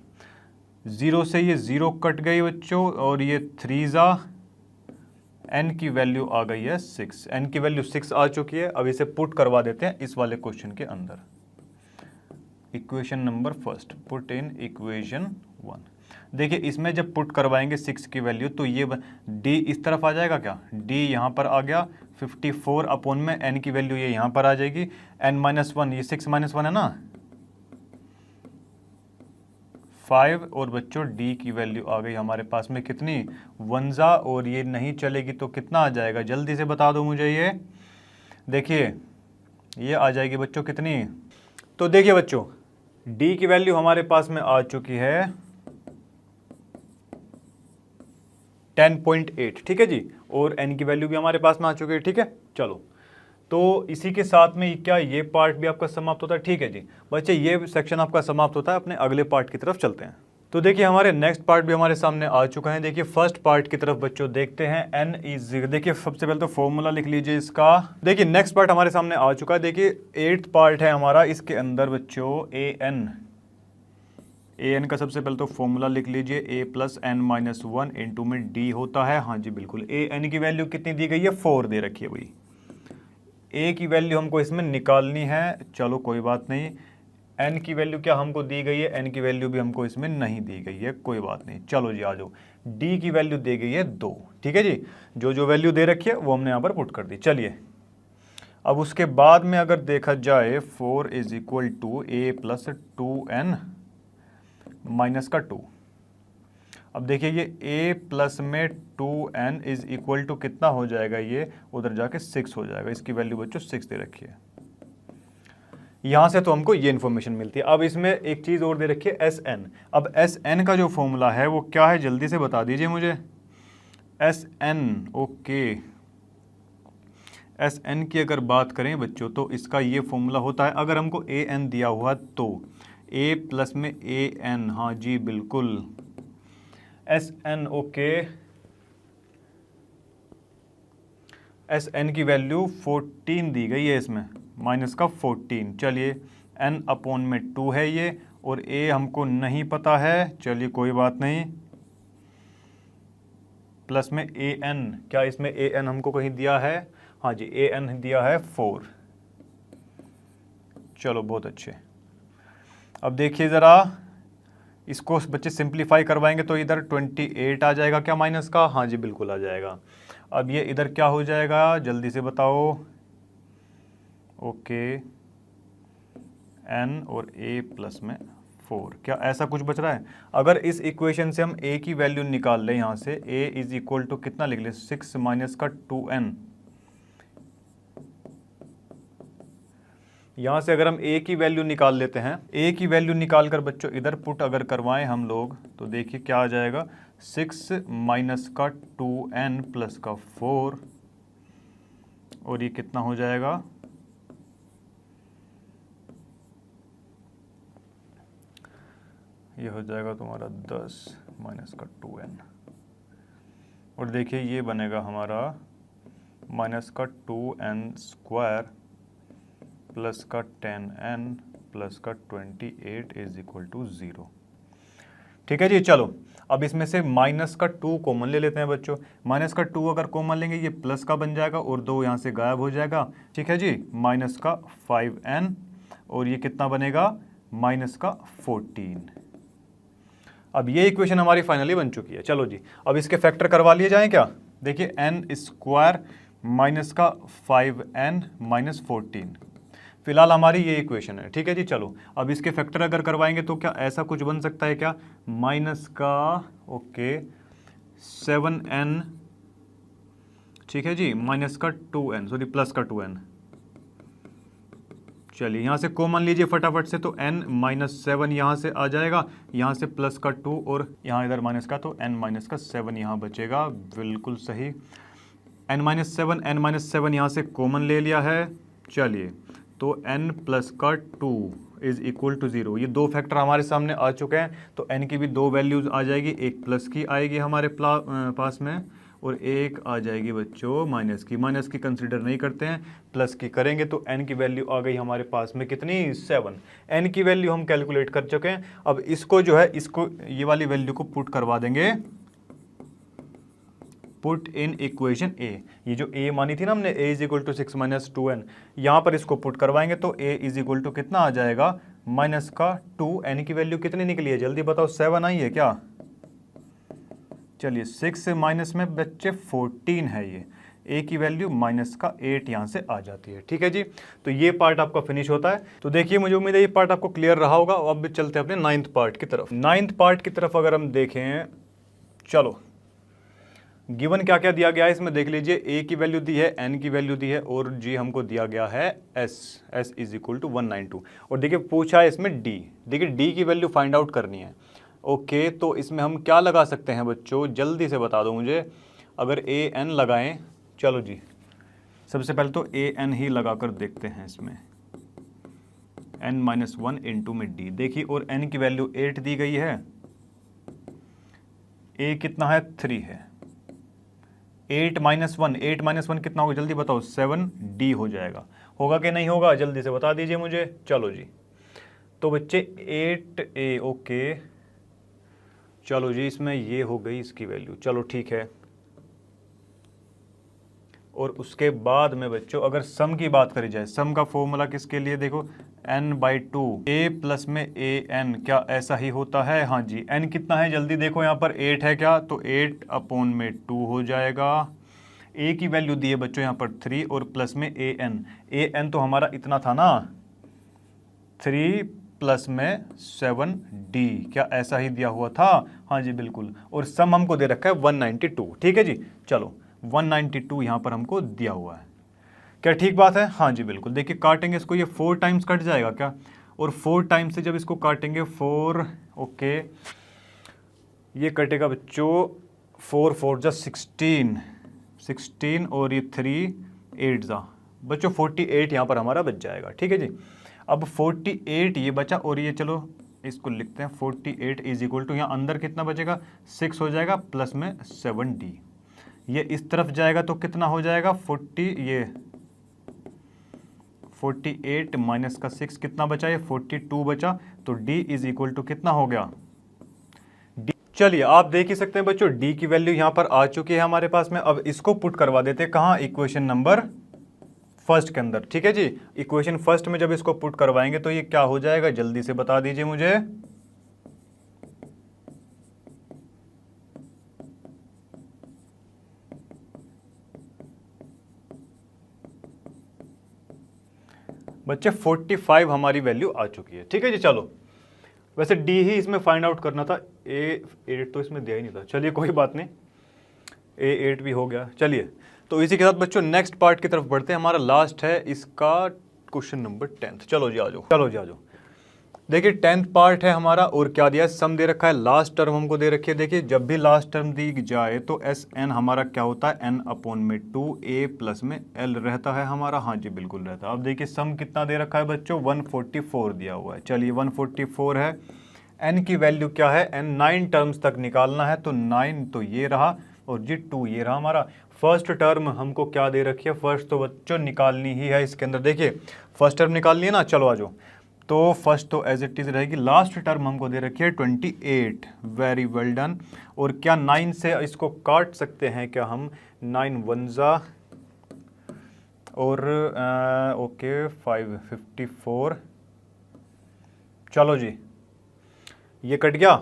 0 से ये 0 कट गई बच्चों, और ये 3 n की वैल्यू आ गई है 6, n की वैल्यू 6 आ चुकी है। अब इसे पुट करवा देते हैं इस वाले क्वेश्चन के अंदर। Equation number first, put in equation 1। देखिए इसमें जब पुट करवाएंगे 6 की वैल्यू, तो ये d इस तरफ आ जाएगा क्या, d यहाँ पर आ गया, 54 अपॉन में n की वैल्यू ये यहाँ पर आ जाएगी, n-1, ये 6-1 है ना, 5, और बच्चों d की वैल्यू आ गई हमारे पास में कितनी, 1, और ये नहीं चलेगी तो कितना आ जाएगा, जल्दी से बता दो मुझे ये। देखिए ये आ जाएगी बच्चों कितनी, तो देखिए बच्चों d की वैल्यू हमारे पास में आ चुकी है 10.8। ठीक है जी, और n की वैल्यू भी हमारे पास में आ चुकी है। ठीक है, चलो तो इसी के साथ में क्या ये पार्ट भी आपका समाप्त होता है। ठीक है जी बच्चे, ये सेक्शन आपका समाप्त होता है। अपने अगले पार्ट की तरफ चलते हैं। तो देखिए हमारे नेक्स्ट पार्ट भी हमारे सामने आ चुका है। देखिए फर्स्ट पार्ट की तरफ बच्चों देखते हैं। n इज, देखिए सबसे पहले तो फॉर्मूला लिख लीजिए इसका। देखिए नेक्स्ट पार्ट हमारे सामने आ चुका है। देखिए 8th पार्ट है हमारा, इसके अंदर बच्चों an का सबसे पहले तो फॉर्मूला लिख लीजिए, a प्लस n-1 इंटू में d होता है। हाँ जी बिल्कुल, an की वैल्यू कितनी दी गई है, 4 दे रखी है भाई। a की वैल्यू हमको इसमें निकालनी है, चलो कोई बात नहीं। n की वैल्यू क्या हमको दी गई है, n की वैल्यू भी हमको इसमें नहीं दी गई है, कोई बात नहीं। चलो जी आ जाओ, d की वैल्यू दी गई है 2। ठीक है जी, जो जो वैल्यू दे रखी है वो हमने यहाँ पर पुट कर दी। चलिए अब उसके बाद में अगर देखा जाए 4 इज इक्वल टू a प्लस 2n माइनस का 2। अब देखिए ये a प्लस में 2n इज इक्वल टू कितना हो जाएगा, ये उधर जाके 6 हो जाएगा। इसकी वैल्यू बच्चों 6 दे रखी है। यहाँ से तो हमको ये इन्फॉर्मेशन मिलती है। अब इसमें एक चीज़ और दे रखी है sn। अब sn का जो फॉर्मूला है वो क्या है, जल्दी से बता दीजिए मुझे। sn, ओके, sn की अगर बात करें बच्चों तो इसका ये फॉर्मूला होता है, अगर हमको an दिया हुआ तो a प्लस में an, हाँ जी बिल्कुल, sn, ओके, sn की वैल्यू 14 दी गई है इसमें, माइनस का 14। चलिए n अपॉन में 2 है ये, और a हमको नहीं पता है, चलिए कोई बात नहीं, प्लस में an, क्या इसमें an हमको कहीं दिया है, हाँ जी an दिया है 4। चलो बहुत अच्छे। अब देखिए ज़रा, इसको बच्चे सिंप्लीफाई करवाएंगे तो इधर 28 आ जाएगा क्या माइनस का? हाँ जी बिल्कुल आ जाएगा। अब ये इधर क्या हो जाएगा जल्दी से बताओ। ओके, n और a प्लस में 4, क्या ऐसा कुछ बच रहा है? अगर इस इक्वेशन से हम a की वैल्यू निकाल लें यहाँ से, a इज इक्वल टू कितना लिख लें, 6 माइनस का 2n। यहाँ से अगर हम a की वैल्यू निकाल लेते हैं, a की वैल्यू निकाल कर बच्चों इधर पुट अगर करवाएं हम लोग तो देखिए क्या आ जाएगा, 6 माइनस का 2n प्लस का 4, और ये कितना हो जाएगा, ये हो जाएगा तुम्हारा 10 माइनस का 2n, और देखिए ये बनेगा हमारा माइनस का 2n स्क्वायर प्लस का 10n प्लस का 28 इज इक्वल टू 0। ठीक है जी। चलो अब इसमें से माइनस का 2 कॉमन ले लेते हैं बच्चों। माइनस का 2 अगर कॉमन लेंगे ये प्लस का बन जाएगा और 2 यहाँ से गायब हो जाएगा। ठीक है जी, माइनस का 5n, और ये कितना बनेगा, माइनस का 14। अब ये इक्वेशन हमारी फाइनली बन चुकी है। चलो जी, अब इसके फैक्टर करवा लिए जाएं क्या? देखिए n स्क्वायर माइनस का 5n माइनस 14, फिलहाल हमारी ये इक्वेशन है। ठीक है जी। चलो अब इसके फैक्टर अगर करवाएंगे तो क्या ऐसा कुछ बन सकता है क्या, माइनस का ओके 7n, ठीक है जी, माइनस का 2n, सॉरी प्लस का 2n। चलिए यहाँ से कॉमन लीजिए फटाफट से, तो n माइनस 7 यहाँ से आ जाएगा, यहाँ से प्लस का 2 और यहाँ इधर माइनस का, तो n माइनस का 7 यहाँ बचेगा। बिल्कुल सही, n माइनस 7 यहाँ से कॉमन ले लिया है। चलिए तो n प्लस का 2 इज इक्वल टू 0, ये दो फैक्टर हमारे सामने आ चुके हैं, तो n की भी दो वैल्यूज़ आ जाएगी, एक प्लस की आएगी हमारे पास में और एक आ जाएगी बच्चों माइनस की। माइनस की कंसीडर नहीं करते हैं, प्लस की करेंगे, तो n की वैल्यू आ गई हमारे पास में कितनी, 7। n की वैल्यू हम कैलकुलेट कर चुके हैं। अब इसको जो है, इसको ये वाली वैल्यू को पुट करवा देंगे, पुट इन इक्वेशन a। ये जो a मानी थी ना हमने, a is equal to 6 minus 2n, यहाँ पर इसको पुट करवाएंगे तो a इज इक्वल टू कितना आ जाएगा, माइनस का 2, n की वैल्यू कितनी निकली है जल्दी बताओ, 7 आई है क्या? चलिए 6 माइनस में बच्चे 14 है, ये a की वैल्यू माइनस का 8 यहाँ से आ जाती है। ठीक है जी, तो ये पार्ट आपका फिनिश होता है। तो देखिए मुझे उम्मीद है ये पार्ट आपको क्लियर रहा होगा। अब चलते हैं अपने 9th पार्ट की तरफ। 9th पार्ट की तरफ अगर हम देखें, चलो गिवन क्या क्या दिया गया है इसमें देख लीजिए। a की वैल्यू दी है, n की वैल्यू दी है, और g हमको दिया गया है s इज इक्वल टू 192। और देखिए पूछा है इसमें d, देखिए d की वैल्यू फाइंड आउट करनी है। ओके, तो इसमें हम क्या लगा सकते हैं बच्चों, जल्दी से बता दो मुझे। अगर a n लगाएं, चलो जी सबसे पहले तो a n ही लगा कर देखते हैं इसमें, n माइनस 1 इंटू में d। देखिए और n की वैल्यू 8 दी गई है, a कितना है, 3 है, 8 माइनस 1 कितना होगा जल्दी बताओ, 7d हो जाएगा। होगा कि नहीं होगा जल्दी से बता दीजिए मुझे। चलो जी, तो बच्चे 8a, ओके चलो जी, इसमें ये हो गई इसकी वैल्यू, चलो ठीक है। और उसके बाद में बच्चों अगर सम की बात करी जाए, सम का फॉर्मूला किसके लिए, देखो n/2 a प्लस में an, क्या ऐसा ही होता है? हाँ जी। n कितना है जल्दी देखो, यहाँ पर 8 है क्या, तो 8 अपॉन में 2 हो जाएगा। a की वैल्यू दी है बच्चों यहाँ पर 3 और प्लस में an तो हमारा इतना था ना, 3 प्लस में 7d, क्या ऐसा ही दिया हुआ था? हाँ जी बिल्कुल। और सम हमको दे रखा है 192। ठीक है जी, चलो 192 यहाँ पर हमको दिया हुआ है, क्या ठीक बात है? हाँ जी बिल्कुल। देखिए काटेंगे इसको, ये 4 टाइम्स कट जाएगा क्या, और 4 टाइम्स से जब इसको काटेंगे 4, ओके ये कटेगा बच्चों 4 4 जा 16 और ये 3 8 जा बच्चों 48 यहाँ पर हमारा बच जाएगा। ठीक है जी, अब 48 ये बचा, और ये चलो इसको लिखते हैं 48 इज इक्वल टू, यहाँ अंदर कितना बचेगा, 6 हो जाएगा प्लस में 7d। ये इस तरफ जाएगा तो कितना हो जाएगा, 48 माइनस का 6 कितना बचा, ये 42 बचा, तो d इज इक्वल टू कितना हो गया, d। चलिए आप देख ही सकते हैं बच्चों, d की वैल्यू यहाँ पर आ चुकी है हमारे पास में। अब इसको पुट करवा देते हैं कहाँ, इक्वेशन नंबर फर्स्ट के अंदर, ठीक है जी। इक्वेशन फर्स्ट में जब इसको पुट करवाएंगे तो ये क्या हो जाएगा, जल्दी से बता दीजिए मुझे। बच्चे 45 हमारी वैल्यू आ चुकी है, ठीक है जी। चलो वैसे डी ही इसमें फाइंड आउट करना था, ए 8 तो इसमें दिया ही नहीं था, चलिए कोई बात नहीं, ए 8 भी हो गया। चलिए तो इसी के साथ बच्चों नेक्स्ट पार्ट की तरफ बढ़ते हैं, हमारा लास्ट है इसका क्वेश्चन नंबर 10। चलो जी आ जाओ, चलो जी आ जाओ। देखिए 10th पार्ट है हमारा, और क्या दिया है, सम दे रखा है, लास्ट टर्म हमको दे रखी है। देखिए जब भी लास्ट टर्म दी जाए तो एस एन हमारा क्या होता है, एन अपॉन में 2a प्लस में एल रहता है हमारा, हाँ जी बिल्कुल रहता है। अब देखिए सम कितना दे रखा है बच्चों, 144 दिया हुआ है। चलिए 144 है, एन की वैल्यू क्या है, एन 9 टर्म्स तक निकालना है, तो 9 तो ये रहा और जी 2 ये रहा हमारा। फर्स्ट टर्म हमको क्या दे रखी है, फर्स्ट तो बच्चों निकालनी ही है इसके अंदर। देखिए फर्स्ट टर्म निकालनी है ना, चलो आ जाओ। तो फर्स्ट तो एज इट इज रहेगी, लास्ट टर्म हमको दे रखी है 28, वेरी वेल डन। और क्या 9 से इसको काट सकते हैं क्या हम, 9 1 और ओके 554, चलो जी ये कट गया।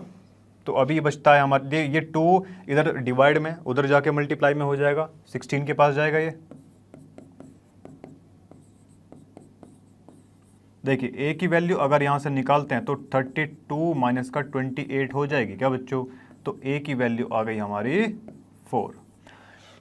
तो अभी बचता है हमारे ये 2 इधर डिवाइड में, उधर जाके मल्टीप्लाई में हो जाएगा, 16 के पास जाएगा ये। देखिए a की वैल्यू अगर यहाँ से निकालते हैं तो 32 माइनस का 28 हो जाएगी क्या बच्चों, तो a की वैल्यू आ गई हमारी 4।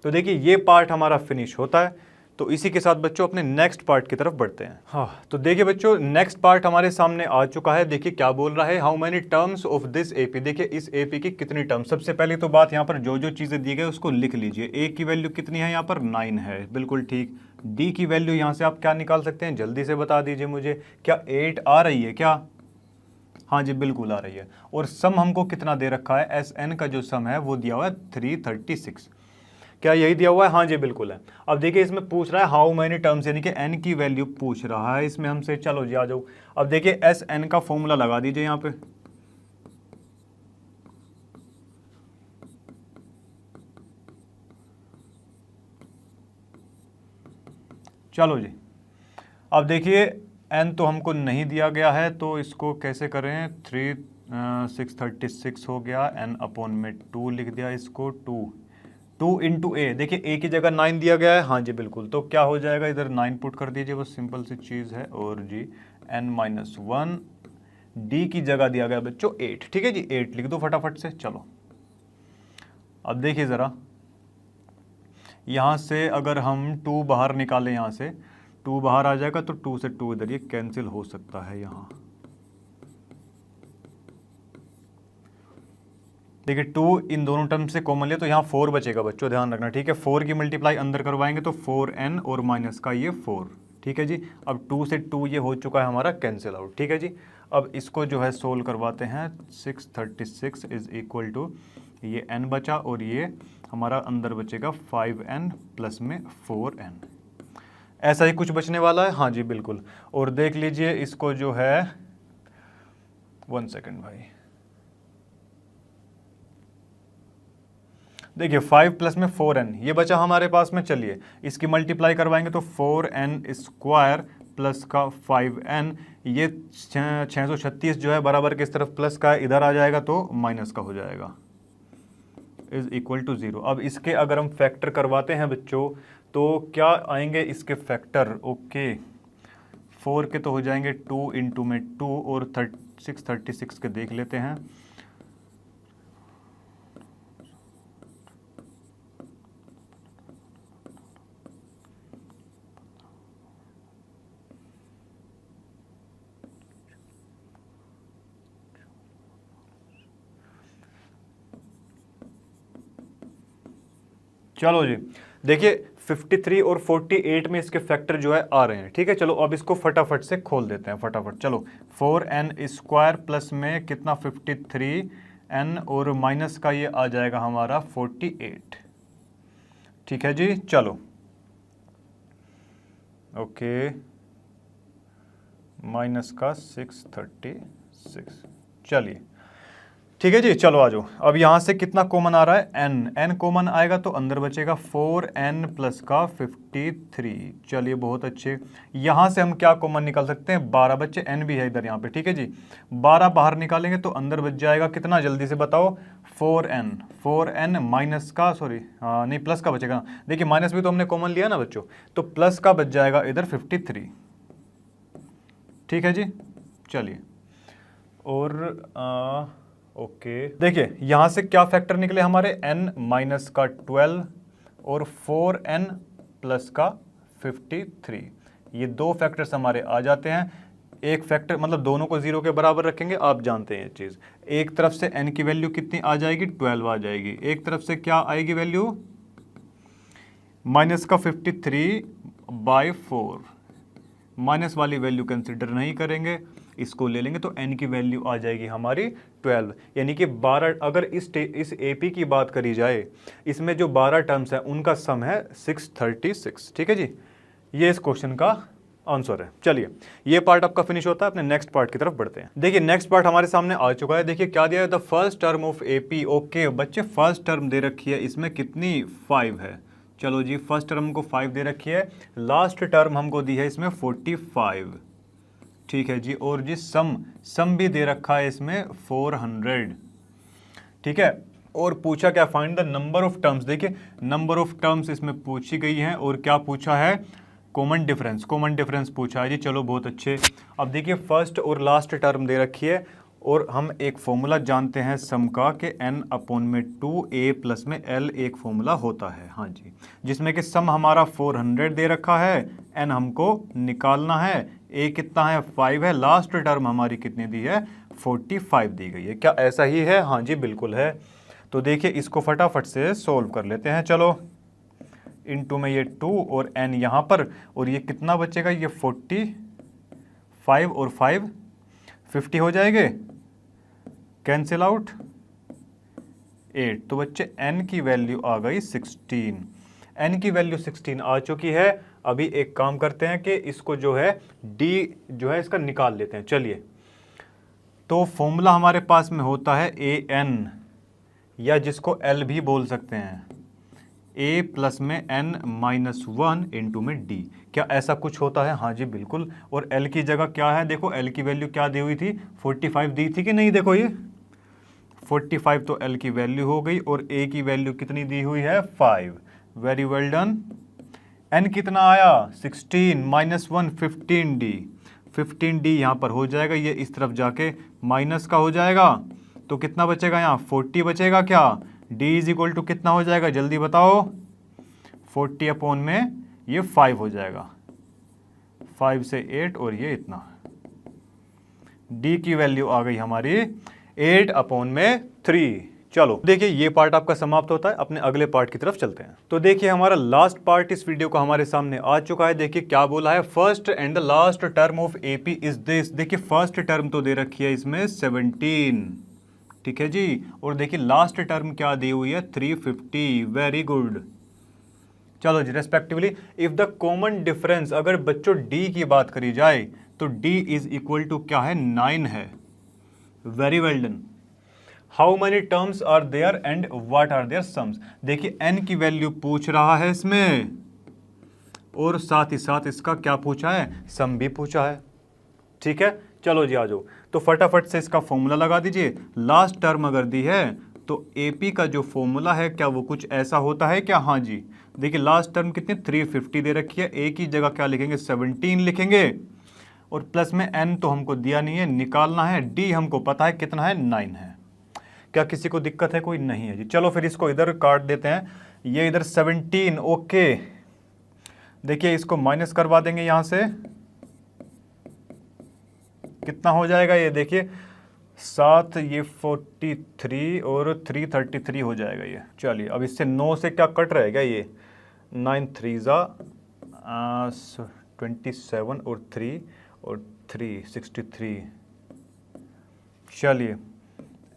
तो देखिए ये पार्ट हमारा फिनिश होता है। तो इसी के साथ बच्चों अपने नेक्स्ट पार्ट की तरफ बढ़ते हैं। हाँ तो देखिए बच्चों नेक्स्ट पार्ट हमारे सामने आ चुका है। देखिए क्या बोल रहा है, how many terms of this AP. देखिए इस एपी की कितनी टर्म, सबसे पहले तो बात यहाँ पर जो जो चीज़ें दी गई उसको लिख लीजिए। ए की वैल्यू कितनी है यहाँ पर, 9 है, बिल्कुल ठीक। डी की वैल्यू यहाँ से आप क्या निकाल सकते हैं, जल्दी से बता दीजिए मुझे, क्या 8 आ रही है क्या, हाँ जी बिल्कुल आ रही है। और सम हमको कितना दे रखा है, एस एन का जो सम है वो दिया हुआ है 336, क्या यही दिया हुआ है, हाँ जी बिल्कुल है। अब देखिए इसमें पूछ रहा है हाउ मेनी टर्म्स, यानी कि एन की वैल्यू पूछ रहा है इसमें हमसे। चलो जी आ जाओ। अब देखिए एस एन का फॉर्मूला लगा दीजिए यहाँ पे। चलो जी अब देखिए एन तो हमको नहीं दिया गया है, तो इसको कैसे करें, 636 हो गया, एन अपॉन में 2 लिख दिया इसको, 2 इंटू ए। देखिए ए की जगह 9 दिया गया है, हाँ जी बिल्कुल, तो क्या हो जाएगा, इधर 9 पुट कर दीजिए, बस सिंपल सी चीज़ है। और जी n-1, डी की जगह दिया गया बच्चों 8, ठीक है जी 8 लिख दो फटाफट से। चलो अब देखिए ज़रा, यहाँ से अगर हम 2 बाहर निकालें, यहाँ से 2 बाहर आ जाएगा तो 2 से 2 इधर ये कैंसिल हो सकता है यहाँ। देखिए 2 इन दोनों टर्म से कॉमन लिया तो यहाँ 4 बचेगा बच्चों, ध्यान रखना, ठीक है। 4 की मल्टीप्लाई अंदर करवाएंगे तो 4n और माइनस का ये 4, ठीक है जी। अब 2 से 2 ये हो चुका है हमारा कैंसिल आउट, ठीक है जी। अब इसको जो है सोल्व करवाते हैं, 636 इज इक्वल टू ये n बचा और ये हमारा अंदर बचेगा 5n प्लस में 4n, ऐसा ही कुछ बचने वाला है, हाँ जी बिल्कुल। और देख लीजिए इसको जो है, 1 सेकेंड भाई, देखिए 5 प्लस में 4n ये बचा हमारे पास में। चलिए इसकी मल्टीप्लाई करवाएंगे तो 4n स्क्वायर प्लस का 5n, ये 636 जो है बराबर किस तरफ प्लस का है, इधर आ जाएगा तो माइनस का हो जाएगा, इज इक्वल टू 0। अब इसके अगर हम फैक्टर करवाते हैं बच्चों तो क्या आएंगे इसके फैक्टर, ओके 4 के तो हो जाएंगे 2 इंटू में 2 और 636 के देख लेते हैं। चलो जी देखिए 53 और 48 में इसके फैक्टर जो है आ रहे हैं, ठीक है। चलो अब इसको फटाफट से खोल देते हैं फटाफट। चलो 4n स्क्वायर प्लस में कितना 53n और माइनस का ये आ जाएगा हमारा 48, ठीक है जी। चलो ओके माइनस का 636, चलिए ठीक है जी, चलो आ जाओ। अब यहाँ से कितना कॉमन आ रहा है, n कॉमन आएगा तो अंदर बचेगा 4n प्लस का 53। चलिए बहुत अच्छे। यहाँ से हम क्या कॉमन निकाल सकते हैं, 12 बच्चे, n भी है इधर यहाँ पे, ठीक है जी। 12 बाहर निकालेंगे तो अंदर बच जाएगा कितना, जल्दी से बताओ, 4n माइनस का, सॉरी हाँ नहीं प्लस का बचेगा। देखिए माइनस भी तो हमने कॉमन लिया ना बच्चों, तो प्लस का बच जाएगा इधर 53। ठीक है जी, चलिए। और ओके देखिए यहाँ से क्या फैक्टर निकले हमारे, n माइनस का 12 और 4n प्लस का 53। ये दो फैक्टर्स हमारे आ जाते हैं। एक फैक्टर मतलब दोनों को 0 के बराबर रखेंगे, आप जानते हैं ये चीज़। एक तरफ से n की वैल्यू कितनी आ जाएगी, 12 आ जाएगी। एक तरफ से क्या आएगी वैल्यू, माइनस का 53/4। माइनस वाली वैल्यू कंसिडर नहीं करेंगे, इसको ले लेंगे तो n की वैल्यू आ जाएगी हमारी 12। यानी कि 12, अगर इस एपी की बात करी जाए, इसमें जो 12 टर्म्स हैं उनका सम है 636। ठीक है जी, ये इस क्वेश्चन का आंसर है। चलिए ये पार्ट आपका फिनिश होता है, अपने नेक्स्ट पार्ट की तरफ बढ़ते हैं। देखिए नेक्स्ट पार्ट हमारे सामने आ चुका है। देखिए क्या दिया है, the first term of AP. Okay बच्चे, फर्स्ट टर्म दे रखी है, इसमें कितनी 5 है। चलो जी, फर्स्ट टर्म को 5 दे रखी है, लास्ट टर्म हमको दी है इसमें 45। ठीक है जी, और जी सम भी दे रखा है इसमें 400। ठीक है, और पूछा क्या, find the number of terms. देखिए नंबर ऑफ टर्म्स इसमें पूछी गई हैं, और क्या पूछा है, कॉमन डिफरेंस पूछा है जी। चलो बहुत अच्छे। अब देखिए फर्स्ट और लास्ट टर्म दे रखी है, और हम एक फॉर्मूला जानते हैं सम का कि n/2a प्लस में l एक फॉर्मूला होता है। हाँ जी, जिसमें कि सम हमारा 400 दे रखा है, n हमको निकालना है, a कितना है 5 है, लास्ट टर्म हमारी कितनी दी है 45 दी गई है। क्या ऐसा ही है, हाँ जी बिल्कुल है। तो देखिए इसको फटाफट से सोल्व कर लेते हैं। चलो इनटू में ये 2 और n यहाँ पर, और ये कितना बचेगा, ये 45 और 5 50 हो जाएंगे, कैंसिल आउट 8। तो बच्चे n की वैल्यू आ गई 16। n की वैल्यू 16 आ चुकी है। अभी एक काम करते हैं कि इसको जो है d जो है इसका निकाल लेते हैं। चलिए, तो फॉर्मूला हमारे पास में होता है an, या जिसको l भी बोल सकते हैं, a प्लस में n-1 इंटू में d। क्या ऐसा कुछ होता है, हाँ जी बिल्कुल। और l की जगह क्या है, देखो l की वैल्यू क्या दी हुई थी, 45 दी थी कि नहीं, देखो ये 45 तो l की वैल्यू हो गई, और a की वैल्यू कितनी दी हुई है 5। Very well done. n कितना आया 16 माइनस 1 15d। 15d यहाँ पर हो जाएगा, ये इस तरफ जाके माइनस का हो जाएगा, तो कितना बचेगा यहाँ 40 बचेगा। क्या d इज इक्वल टू कितना हो जाएगा, जल्दी बताओ, 40 अपॉन में ये 5 हो जाएगा, 5 से 8 और ये इतना। d की वैल्यू आ गई हमारी 8 अपॉन में 3। चलो देखिए ये पार्ट आपका समाप्त होता है, अपने अगले पार्ट की तरफ चलते हैं। तो देखिए हमारा लास्ट पार्ट इस वीडियो का हमारे सामने आ चुका है। देखिए क्या बोला है, first and the last term of AP is this. देखिए फर्स्ट टर्म तो दे रखी है इसमें 17, ठीक है जी, और देखिए लास्ट टर्म क्या दी हुई है 350। Very good. चलो जी, respectively if the common difference, अगर बच्चों d की बात करी जाए तो d इज इक्वल टू क्या है 9 है। Very well done. How many terms are there and what are their sums. देखिए n की वैल्यू पूछ रहा है इसमें, और साथ ही साथ इसका क्या पूछा है, सम भी पूछा है। ठीक है, चलो जी आ जाओ। तो फटाफट से इसका फॉर्मूला लगा दीजिए। लास्ट टर्म अगर दी है तो एपी का जो फॉर्मूला है क्या वो कुछ ऐसा होता है क्या, हाँ जी। देखिए लास्ट टर्म कितनी 350 दे रखी है, ए की जगह क्या लिखेंगे 17 लिखेंगे, और प्लस में n तो हमको दिया नहीं है, निकालना है। d हमको पता है कितना है 9 है। क्या किसी को दिक्कत है, कोई नहीं है जी। चलो फिर इसको इधर काट देते हैं, ये इधर 17। ओके देखिए इसको माइनस करवा देंगे यहाँ से, कितना हो जाएगा ये देखिए 7, ये 43 और 333 हो जाएगा ये। चलिए अब इससे 9 से क्या कट रहेगा, ये 9 3 27 और 3 और 3 63। चलिए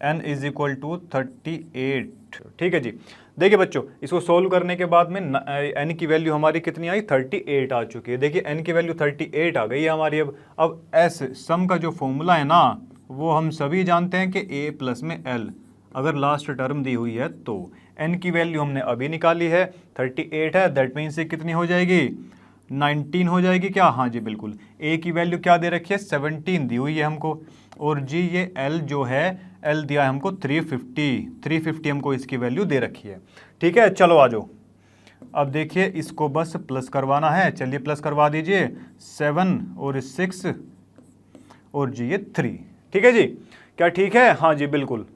n इज इक्वल टू 38। ठीक है जी। देखिए बच्चों इसको सोल्व करने के बाद में n की वैल्यू हमारी कितनी आई 38 आ चुकी है। देखिए n की वैल्यू 38 आ गई है हमारी। अब s सम का जो फॉर्मूला है ना वो हम सभी जानते हैं कि a प्लस में l अगर लास्ट टर्म दी हुई है तो n की वैल्यू हमने अभी निकाली है 38 है, दैट मीन्स ये कितनी हो जाएगी 19 हो जाएगी क्या? हाँ जी बिल्कुल। a की वैल्यू क्या दे रखी है 17 दी हुई है हमको, और जी ये l जो है l दिया है हमको 350 हमको इसकी वैल्यू दे रखी है। ठीक है, चलो आ जाओ। अब देखिए इसको बस प्लस करवाना है, चलिए प्लस करवा दीजिए 7 और 6 और जी ये 3। ठीक है जी, क्या ठीक है? हाँ जी बिल्कुल।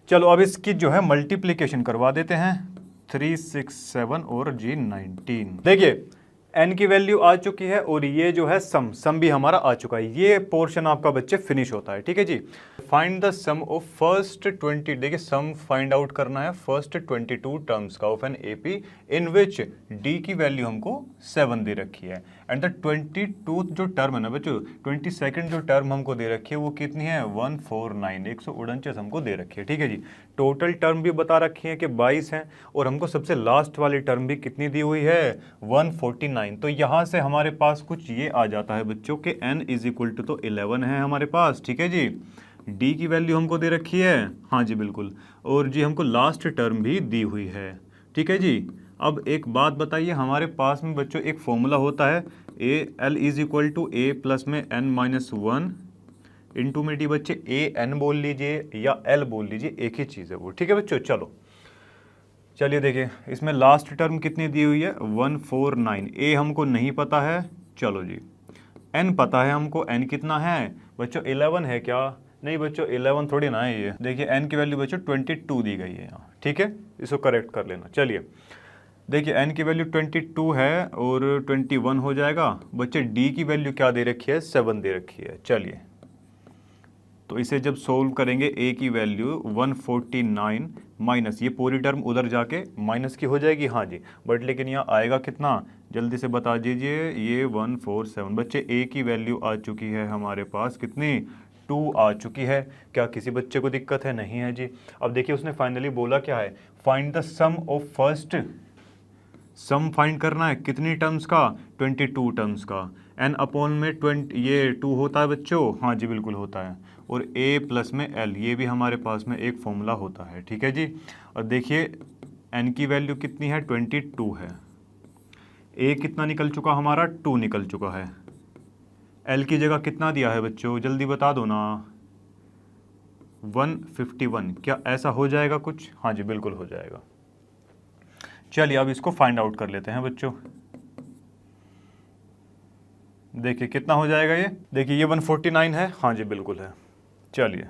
चलो अब इसकी जो है मल्टीप्लिकेशन करवा देते हैं 3 6 7 और जी 19। देखिए n की वैल्यू आ चुकी है और ये जो है सम भी हमारा आ चुका है। ये पोर्शन आपका बच्चे फिनिश होता है। ठीक है जी, find the sum of first 20, देखिए सम फाइंड आउट करना है फर्स्ट 22 टर्म्स का of an AP in which d की वैल्यू हमको 7 दे रखी है एंड द 22 जो टर्म है ना बच्चों, 22nd जो टर्म हमको दे रखी है वो कितनी है 149, 149 हमको दे रखी है। ठीक है जी, टोटल टर्म भी बता रखी है कि 22 हैं और हमको सबसे लास्ट वाली टर्म भी कितनी दी हुई है 149। तो यहाँ से हमारे पास कुछ ये आ जाता है बच्चों के n इज इक्वल टू तो 11 है हमारे पास। ठीक है जी, d की वैल्यू हमको दे रखी है, हाँ जी बिल्कुल, और जी हमको लास्ट टर्म भी दी हुई है। ठीक है जी, अब एक बात बताइए, हमारे पास में बच्चों एक फॉर्मूला होता है l is equal to a plus में n-1 इंटू में डी बच्चे a n बोल लीजिए या l बोल लीजिए, एक ही चीज़ है वो। ठीक है बच्चों, चलो चलिए देखिए इसमें लास्ट टर्म कितनी दी हुई है 149, a हमको नहीं पता है, चलो जी n पता है हमको, n कितना है बच्चों 11 है क्या? नहीं बच्चों 11 थोड़ी ना है ये, देखिए n की वैल्यू बच्चों 22 दी गई है यहाँ। ठीक है, इसको करेक्ट कर लेना। चलिए देखिए n की वैल्यू 22 है और 21 हो जाएगा बच्चे, d की वैल्यू क्या दे रखी है 7 दे रखी है। चलिए तो इसे जब सोल्व करेंगे a की वैल्यू 149 माइनस ये पूरी टर्म उधर जाके माइनस की हो जाएगी, हाँ जी, बट लेकिन यहाँ आएगा कितना जल्दी से बता दीजिए, ये 147 बच्चे a की वैल्यू आ चुकी है हमारे पास कितनी 2 आ चुकी है। क्या किसी बच्चे को दिक्कत है? नहीं है जी। अब देखिए उसने फाइनली बोला क्या है, find the sum of first, sum find करना है कितनी टर्म्स का 22 टर्म्स का, n अपॉन में 20 ये 2 होता है बच्चों, हाँ जी बिल्कुल होता है, और a प्लस में l ये भी हमारे पास में एक फॉर्मूला होता है। ठीक है जी, और देखिए n की वैल्यू कितनी है 22 है, a कितना निकल चुका हमारा 2 निकल चुका है, l की जगह कितना दिया है बच्चों जल्दी बता दो ना 151, क्या ऐसा हो जाएगा कुछ? हाँ जी बिल्कुल हो जाएगा। चलिए अब इसको फाइंड आउट कर लेते हैं बच्चों, देखिए कितना हो जाएगा ये, देखिए ये 149 है, हाँ जी बिल्कुल है। चलिए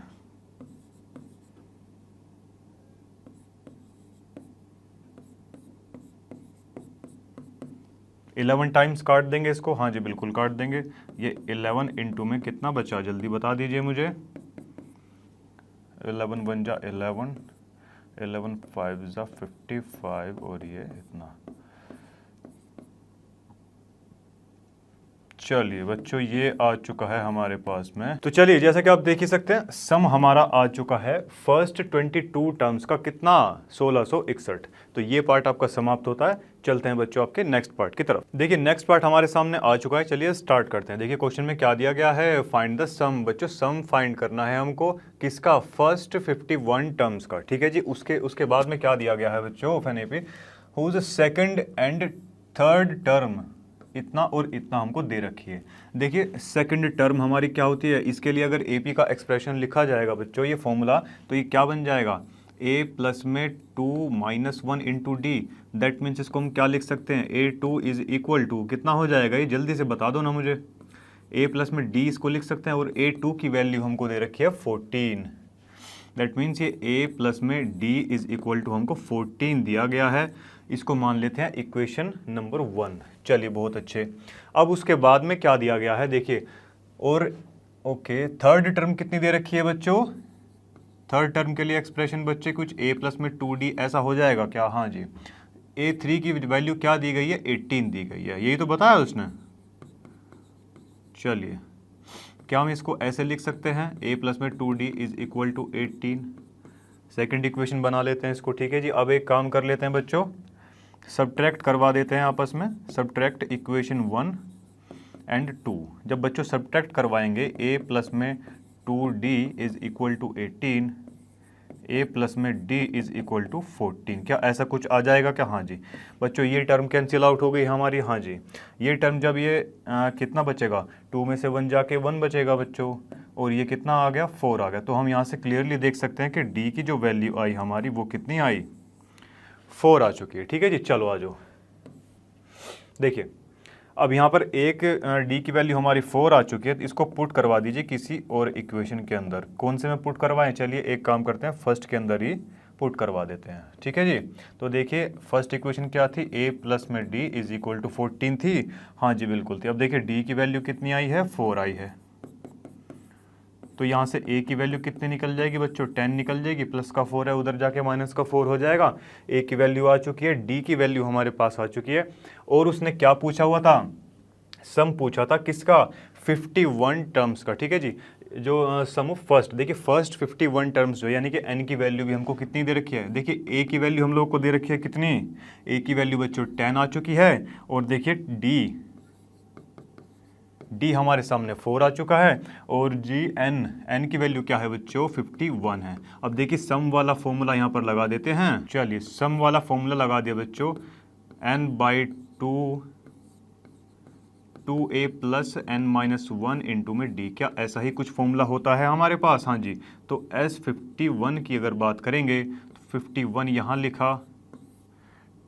इलेवन टाइम्स काट देंगे इसको, हाँ जी बिल्कुल काट देंगे। ये 11 इंटू में कितना बचा जल्दी बता दीजिए मुझे, 11 1 जा 11, 11 5 जा 55 और ये इतना। चलिए बच्चों ये आ चुका है हमारे पास में, तो चलिए जैसा कि आप देख ही सकते हैं सम हमारा आ चुका है फर्स्ट 22 टर्म्स का कितना 1661। तो ये पार्ट आपका समाप्त होता है। चलते हैं बच्चों आपके नेक्स्ट पार्ट की तरफ। देखिए नेक्स्ट पार्ट हमारे सामने आ चुका है, चलिए स्टार्ट करते हैं। देखिए क्वेश्चन में क्या दिया गया है, फाइंड द सम। बच्चों सम फाइंड करना है हमको किसका, फर्स्ट 51 टर्म्स का। ठीक है जी, उसके बाद में क्या दिया गया है बच्चों, of an AP whose second and third term इतना और इतना हमको दे रखी है। देखिए सेकंड टर्म हमारी क्या होती है, इसके लिए अगर एपी का एक्सप्रेशन लिखा जाएगा बच्चों ये फॉर्मूला, तो ये क्या बन जाएगा a प्लस में 2 minus 1 into D, that means इसको हम क्या लिख सकते हैं a2 इज इक्वल टू कितना हो जाएगा, ये जल्दी से बता दो ना मुझे। a प्लस में d इसको लिख सकते हैं और a2 की वैल्यू हमको दे रखी है 14, दैट मीन्स ये a प्लस में d इज इक्वल टू हमको 14 दिया गया है। इसको मान लेते हैं इक्वेशन नंबर 1। चलिए बहुत अच्छे। अब उसके बाद में क्या दिया गया है देखिए, और ओके थर्ड टर्म कितनी दे रखी है बच्चों, थर्ड टर्म के लिए एक्सप्रेशन बच्चे कुछ a प्लस में 2d ऐसा हो जाएगा क्या, हाँ जी। a3 की वैल्यू क्या दी गई है 18 दी गई है, यही तो बताया उसने। चलिए क्या हम इसको ऐसे लिख सकते हैं a प्लस में 2d is equal to 18, second equation बना लेते हैं इसको। ठीक है जी, अब एक काम कर लेते हैं बच्चों, सब्ट्रैक्ट करवा देते हैं आपस में, सब्ट्रैक्ट इक्वेशन 1 एंड 2। जब बच्चों सब्ट्रैक्ट करवाएंगे a प्लस में 2d is equal to 18, a plus में d इज इक्वल टू 14। क्या ऐसा कुछ आ जाएगा क्या? हाँ जी बच्चों, ये टर्म कैंसिल आउट हो गई हमारी। हाँ जी, ये टर्म जब ये कितना बचेगा, 2 में से 1 जाके 1 बचेगा बच्चों, और ये कितना आ गया, 4 आ गया। तो हम यहाँ से क्लियरली देख सकते हैं कि d की जो वैल्यू आई हमारी वो कितनी आई, 4 आ चुकी है। ठीक है जी, चलो आ जाओ। देखिए अब यहाँ पर एक d की वैल्यू हमारी 4 आ चुकी है, तो इसको पुट करवा दीजिए किसी और इक्वेशन के अंदर। कौन से में पुट करवाएं? चलिए एक काम करते हैं, फर्स्ट के अंदर ही पुट करवा देते हैं। ठीक है जी, तो देखिए फर्स्ट इक्वेशन क्या थी, a प्लस में d इज इक्वल टू 14 थी। हाँ जी बिल्कुल थी। अब देखिए d की वैल्यू कितनी आई है, 4 आई है। तो यहाँ से a की वैल्यू कितनी निकल जाएगी बच्चों, 10 निकल जाएगी, प्लस का 4 है उधर जाके माइनस का 4 हो जाएगा। a की वैल्यू आ चुकी है, d की वैल्यू हमारे पास आ चुकी है। और उसने क्या पूछा हुआ था, सम पूछा था किसका, 51 टर्म्स का। ठीक है जी, जो सम ऑफ फर्स्ट, देखिए फर्स्ट 51 टर्म्स जो यानी कि n की वैल्यू भी हमको कितनी दे रखी है, देखिए a की वैल्यू हम लोग को दे रखी है कितनी, a की वैल्यू बच्चों 10 आ चुकी है। और देखिए d हमारे सामने 4 आ चुका है, और n की वैल्यू क्या है बच्चों, 51 है। अब देखिए सम वाला फॉर्मूला यहाँ पर लगा देते हैं। चलिए सम वाला फॉर्मूला लगा दिया बच्चों, n/2 2a plus n-1 into में d। क्या ऐसा ही कुछ फॉर्मूला होता है हमारे पास? हाँ जी, तो S51 की अगर बात करेंगे तो 51 यहाँ लिखा,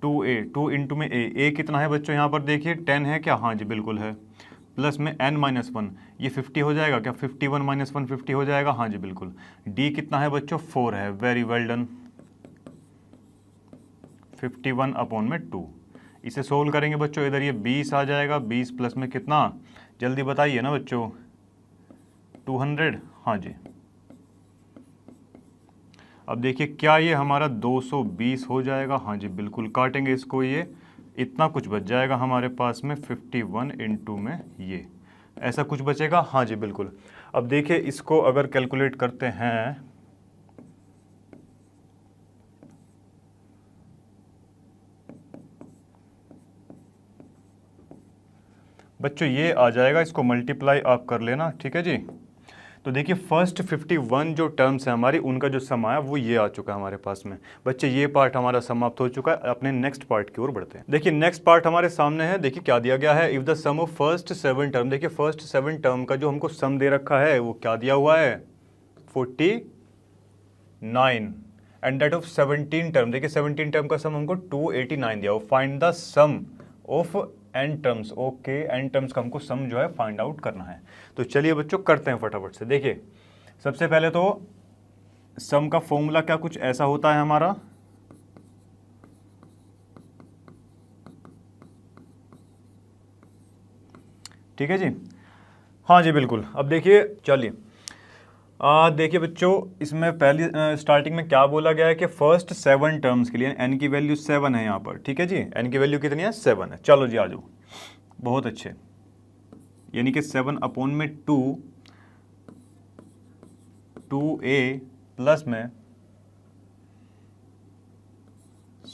2a 2 इंटू में a कितना है बच्चों, यहाँ पर देखिए 10 है क्या, हाँ जी बिल्कुल है, प्लस में n-1, ये 50 हो जाएगा क्या, 51 माइनस 1 50 हो जाएगा, हाँ जी बिल्कुल। d कितना है बच्चों, 4 है, वेरी वेल डन। 51 अपॉन में 2, इसे सोल्व करेंगे बच्चों, इधर ये 20 आ जाएगा, 20 प्लस में कितना, जल्दी बताइए ना बच्चों, 200। हाँ जी, अब देखिए क्या ये हमारा 220 हो जाएगा, हाँ जी बिल्कुल, काटेंगे इसको, ये इतना कुछ बच जाएगा हमारे पास में 51 इंटू में ये, ऐसा कुछ बचेगा। हाँ जी बिल्कुल। अब देखिए इसको अगर कैलकुलेट करते हैं, बच्चों ये आ जाएगा, इसको मल्टीप्लाई आप कर लेना। ठीक है जी, तो देखिए फर्स्ट 51 जो टर्म्स है हमारी, उनका जो सम आया वो ये आ चुका है हमारे पास में। बच्चे ये पार्ट हमारा समाप्त हो चुका है, अपने नेक्स्ट पार्ट की ओर बढ़ते हैं। देखिए नेक्स्ट पार्ट हमारे सामने है, देखिए क्या दिया गया है, if the sum of first 7 term, देखिए फर्स्ट 7 टर्म का जो हमको सम दे रखा है वो क्या दिया हुआ है, 49, एंड दैट ऑफ 17 टर्म, देखिए 17 टर्म का सम हमको 289 दिया हुआ। Find the sum of n terms, okay n terms का हमको सम जो है फाइंड आउट करना है। तो चलिए बच्चों करते हैं फटाफट से। देखिए सबसे पहले तो सम का फॉर्मूला क्या कुछ ऐसा होता है हमारा, ठीक है जी, हाँ जी बिल्कुल। अब देखिए चलिए देखिए बच्चों, इसमें पहली स्टार्टिंग में क्या बोला गया है कि फर्स्ट 7 टर्म्स के लिए n की वैल्यू 7 है यहाँ पर। ठीक है जी, n की वैल्यू कितनी है, 7 है। चलो जी आ जाओ, बहुत अच्छे, यानी कि 7 अपॉन में 2a प्लस में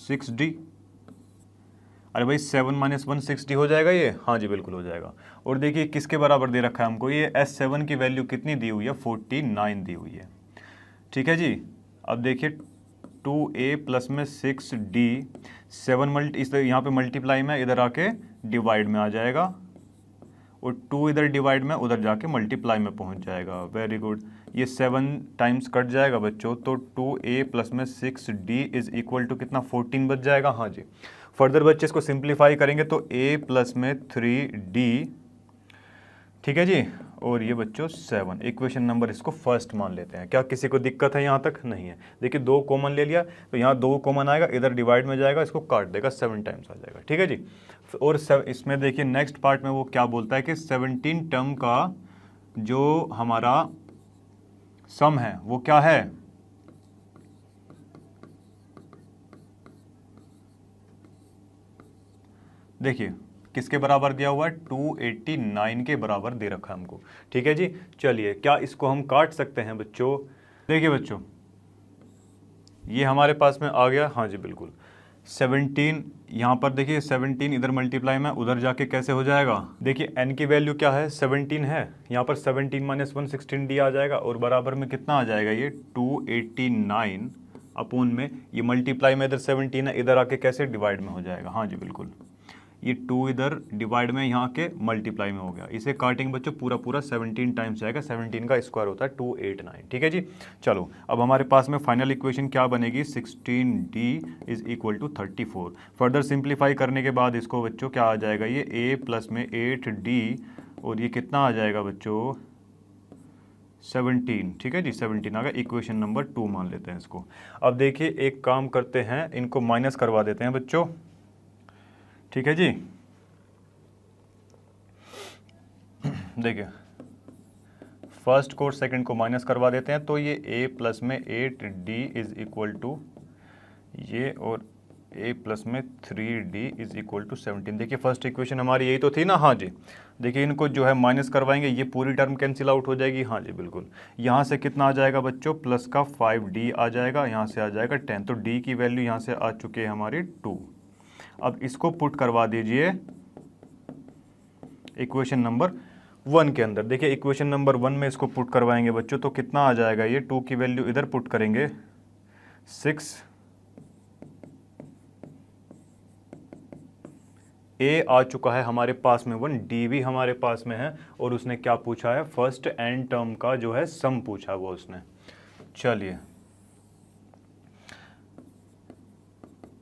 6d। अरे भाई 7 माइनस 1 60 हो जाएगा ये, हाँ जी बिल्कुल हो जाएगा। और देखिए किसके बराबर दे रखा है हमको, ये S7 की वैल्यू कितनी दी हुई है, 49 दी हुई है। ठीक है जी, अब देखिए 2a प्लस में 6d, 7 इस यहाँ पे मल्टीप्लाई में, इधर आके डिवाइड में आ जाएगा, और 2 इधर डिवाइड में, उधर जाके मल्टीप्लाई में पहुँच जाएगा। वेरी गुड, ये 7 टाइम्स कट जाएगा बच्चों, तो 2a प्लस में 6d इज इक्वल टू कितना, 14 बच जाएगा। हाँ जी, फर्दर बच्चे इसको सिंप्लीफाई करेंगे तो a प्लस में 3d, ठीक है जी, और ये बच्चों 7, इक्वेशन नंबर इसको फर्स्ट मान लेते हैं। क्या किसी को दिक्कत है यहाँ तक? नहीं है। देखिए 2 कॉमन ले लिया, तो यहाँ 2 कॉमन आएगा, इधर डिवाइड में जाएगा, इसको काट देगा, 7 टाइम्स आ जाएगा। ठीक है जी, और इसमें देखिए नेक्स्ट पार्ट में वो क्या बोलता है कि 17 टर्म का जो हमारा सम है वो क्या है, देखिए किसके बराबर दिया हुआ है, 289 के बराबर दे रखा है हमको। ठीक है जी, चलिए क्या इसको हम काट सकते हैं बच्चों? देखिए बच्चों ये हमारे पास में आ गया, हाँ जी बिल्कुल। 17 यहाँ पर देखिए 17 इधर मल्टीप्लाई में उधर जाके कैसे हो जाएगा, देखिए n की वैल्यू क्या है 17 है, यहाँ पर 17 माइनस 1 16d आ जाएगा और बराबर में कितना आ जाएगा ये 289 अपोन में ये मल्टीप्लाई में इधर 17 है, इधर आके कैसे डिवाइड में हो जाएगा। हाँ जी बिल्कुल, ये 2 इधर डिवाइड में यहाँ के मल्टीप्लाई में हो गया। इसे काटेंगे बच्चों पूरा पूरा 17 टाइम्स जाएगा, 17 का स्क्वायर होता है 289। ठीक है जी। चलो अब हमारे पास में फाइनल इक्वेशन क्या बनेगी, 16d is equal to 34। Further simplify करने के बाद इसको बच्चों क्या आ जाएगा, ये a प्लस में 8d और ये कितना आ जाएगा बच्चों 17। ठीक है जी, 17 आ गया। इक्वेशन नंबर 2 मान लेते हैं इसको। अब देखिए एक काम करते हैं, इनको माइनस करवा देते हैं बच्चों। ठीक है जी, देखिए फर्स्ट को और सेकंड को माइनस करवा देते हैं, तो ये a प्लस में 8d इज इक्वल टू ये और a प्लस में 3d इज इक्वल टू 17। देखिए फर्स्ट इक्वेशन हमारी यही तो थी ना। हाँ जी, देखिए इनको जो है माइनस करवाएंगे, ये पूरी टर्म कैंसिल आउट हो जाएगी। हाँ जी बिल्कुल, यहाँ से कितना आ जाएगा बच्चों, प्लस का 5d आ जाएगा, यहाँ से आ जाएगा 10, तो d की वैल्यू यहाँ से आ चुकी है हमारी 2। अब इसको पुट करवा दीजिए इक्वेशन नंबर 1 के अंदर। देखिए इक्वेशन नंबर 1 में इसको पुट करवाएंगे बच्चों, तो कितना आ जाएगा, ये 2 की वैल्यू इधर पुट करेंगे 6, a आ चुका है हमारे पास में 1, d भी हमारे पास में है, और उसने क्या पूछा है, फर्स्ट n टर्म का जो है सम पूछा वो उसने। चलिए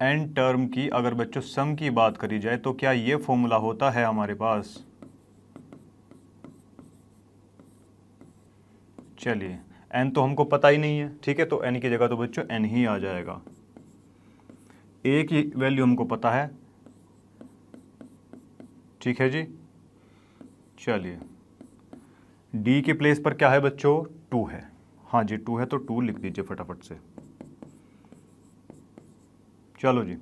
n टर्म की अगर बच्चों सम की बात करी जाए तो क्या ये फॉर्मूला होता है हमारे पास, चलिए n तो हमको पता ही नहीं है। ठीक है, तो n की जगह तो बच्चों n ही आ जाएगा। a की वैल्यू हमको पता है। ठीक है जी, चलिए d के प्लेस पर क्या है बच्चों, 2 है। हाँ जी 2 है, तो 2 लिख दीजिए फटाफट से। चलो जी,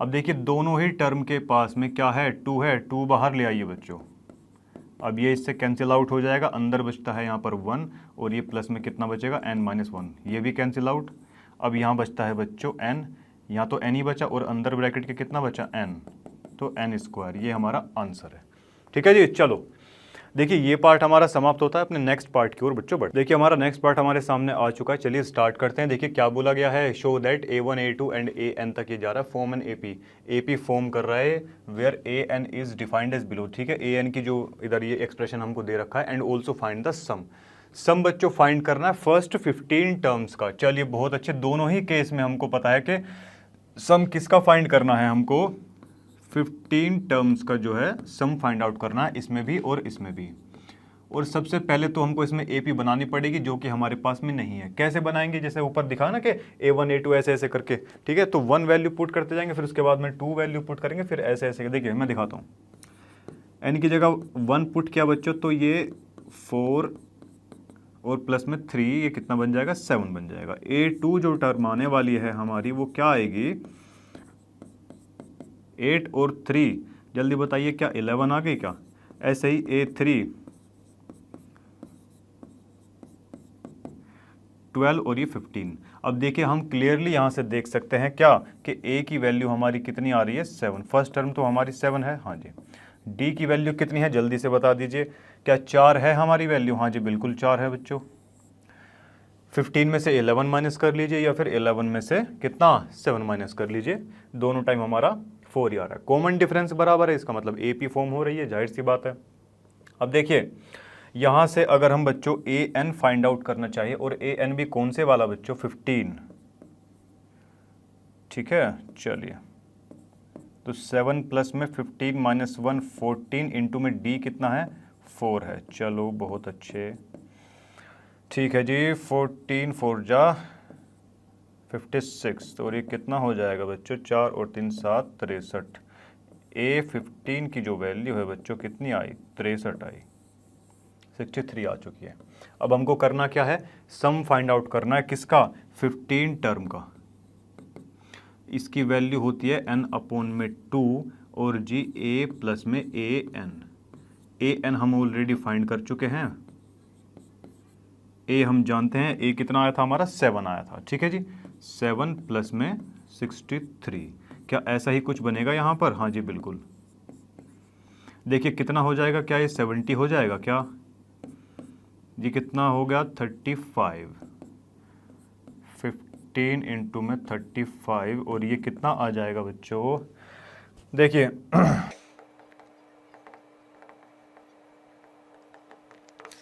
अब देखिए दोनों ही टर्म के पास में क्या है, 2 है, 2 बाहर ले आइए बच्चों। अब ये इससे कैंसिल आउट हो जाएगा, अंदर बचता है यहाँ पर 1 और ये प्लस में कितना बचेगा n माइनस 1, ये भी कैंसिल आउट। अब यहाँ बचता है बच्चों n, यहाँ तो n ही बचा और अंदर ब्रैकेट के कितना बचा n, तो n स्क्वायर, ये हमारा आंसर है। ठीक है जी। चलो देखिए ये पार्ट हमारा समाप्त होता है, अपने नेक्स्ट पार्ट की ओर बच्चों बढ़। देखिए हमारा नेक्स्ट पार्ट हमारे सामने आ चुका है, चलिए स्टार्ट करते हैं। देखिए क्या बोला गया है, show that a1 a2 and an तक ये जा रहा है, फॉर्म एन AP फॉर्म कर रहा है where an is defined as below. ठीक है, an की जो इधर ये एक्सप्रेशन हमको दे रखा है, एंड ऑल्सो फाइंड द सम बच्चों फाइंड करना है फर्स्ट 15 टर्म्स का। चलिए बहुत अच्छे, दोनों ही केस में हमको पता है कि सम किसका फाइंड करना है, हमको 15 टर्म्स का जो है सम फाइंड आउट करना है, इसमें भी और इसमें भी। और सबसे पहले तो हमको इसमें AP बनानी पड़ेगी, जो कि हमारे पास में नहीं है। कैसे बनाएंगे, जैसे ऊपर दिखा ना कि A1 A2 ऐसे ऐसे करके। ठीक है, तो 1 वैल्यू पुट करते जाएंगे, फिर उसके बाद में 2 वैल्यू पुट करेंगे, फिर ऐसे ऐसे। देखिए मैं दिखाता हूँ, n की जगह 1 पुट किया बच्चों, तो ये 4 और प्लस में 3, ये कितना बन जाएगा, 7 बन जाएगा। A2 जो टर्म आने वाली है हमारी, वो क्या आएगी, 8 और 3, जल्दी बताइए क्या 11 आ गई क्या। ऐसे ही A3 12 और ये 15। अब देखिए हम क्लियरली यहाँ से देख सकते हैं क्या कि a की वैल्यू हमारी कितनी आ रही है, 7। फर्स्ट टर्म तो हमारी 7 है। हाँ जी, d की वैल्यू कितनी है जल्दी से बता दीजिए, क्या 4 है हमारी वैल्यू। हाँ जी बिल्कुल 4 है बच्चों। 15 में से 11 माइनस कर लीजिए, या फिर 11 में से कितना 7 माइनस कर लीजिए, दोनों टाइम हमारा 4 ही आ रहा है। कॉमन डिफरेंस बराबर है, इसका मतलब AP फॉर्म हो रही है, जाहिर सी बात है। अब देखिए यहाँ से अगर हम बच्चों an फाइंड आउट करना चाहिए, और an भी कौन से वाला बच्चों, 15। ठीक है, चलिए तो 7 प्लस में 15 माइनस 1 14 इंटू में d कितना है, 4 है। चलो बहुत अच्छे, ठीक है जी। 14 4 जा 56, तो और ये कितना हो जाएगा बच्चों, 4 और 3 7 63। A15 की जो वैल्यू है बच्चों कितनी आई, 63 आई, 63 आ चुकी है। अब हमको करना क्या है, सम फाइंड आउट करना है, किसका, 15 टर्म का। इसकी वैल्यू होती है n अपॉन में 2 और जी a प्लस में an हम ऑलरेडी फाइंड कर चुके हैं। a हम जानते हैं, a कितना आया था हमारा, 7 आया था। ठीक है जी, 7 प्लस में 63, क्या ऐसा ही कुछ बनेगा यहाँ पर? हाँ जी बिल्कुल। देखिए कितना हो जाएगा, क्या ये 70 हो जाएगा क्या जी? कितना हो गया? 35। 15 इंटू में 35 और ये कितना आ जाएगा बच्चों? देखिए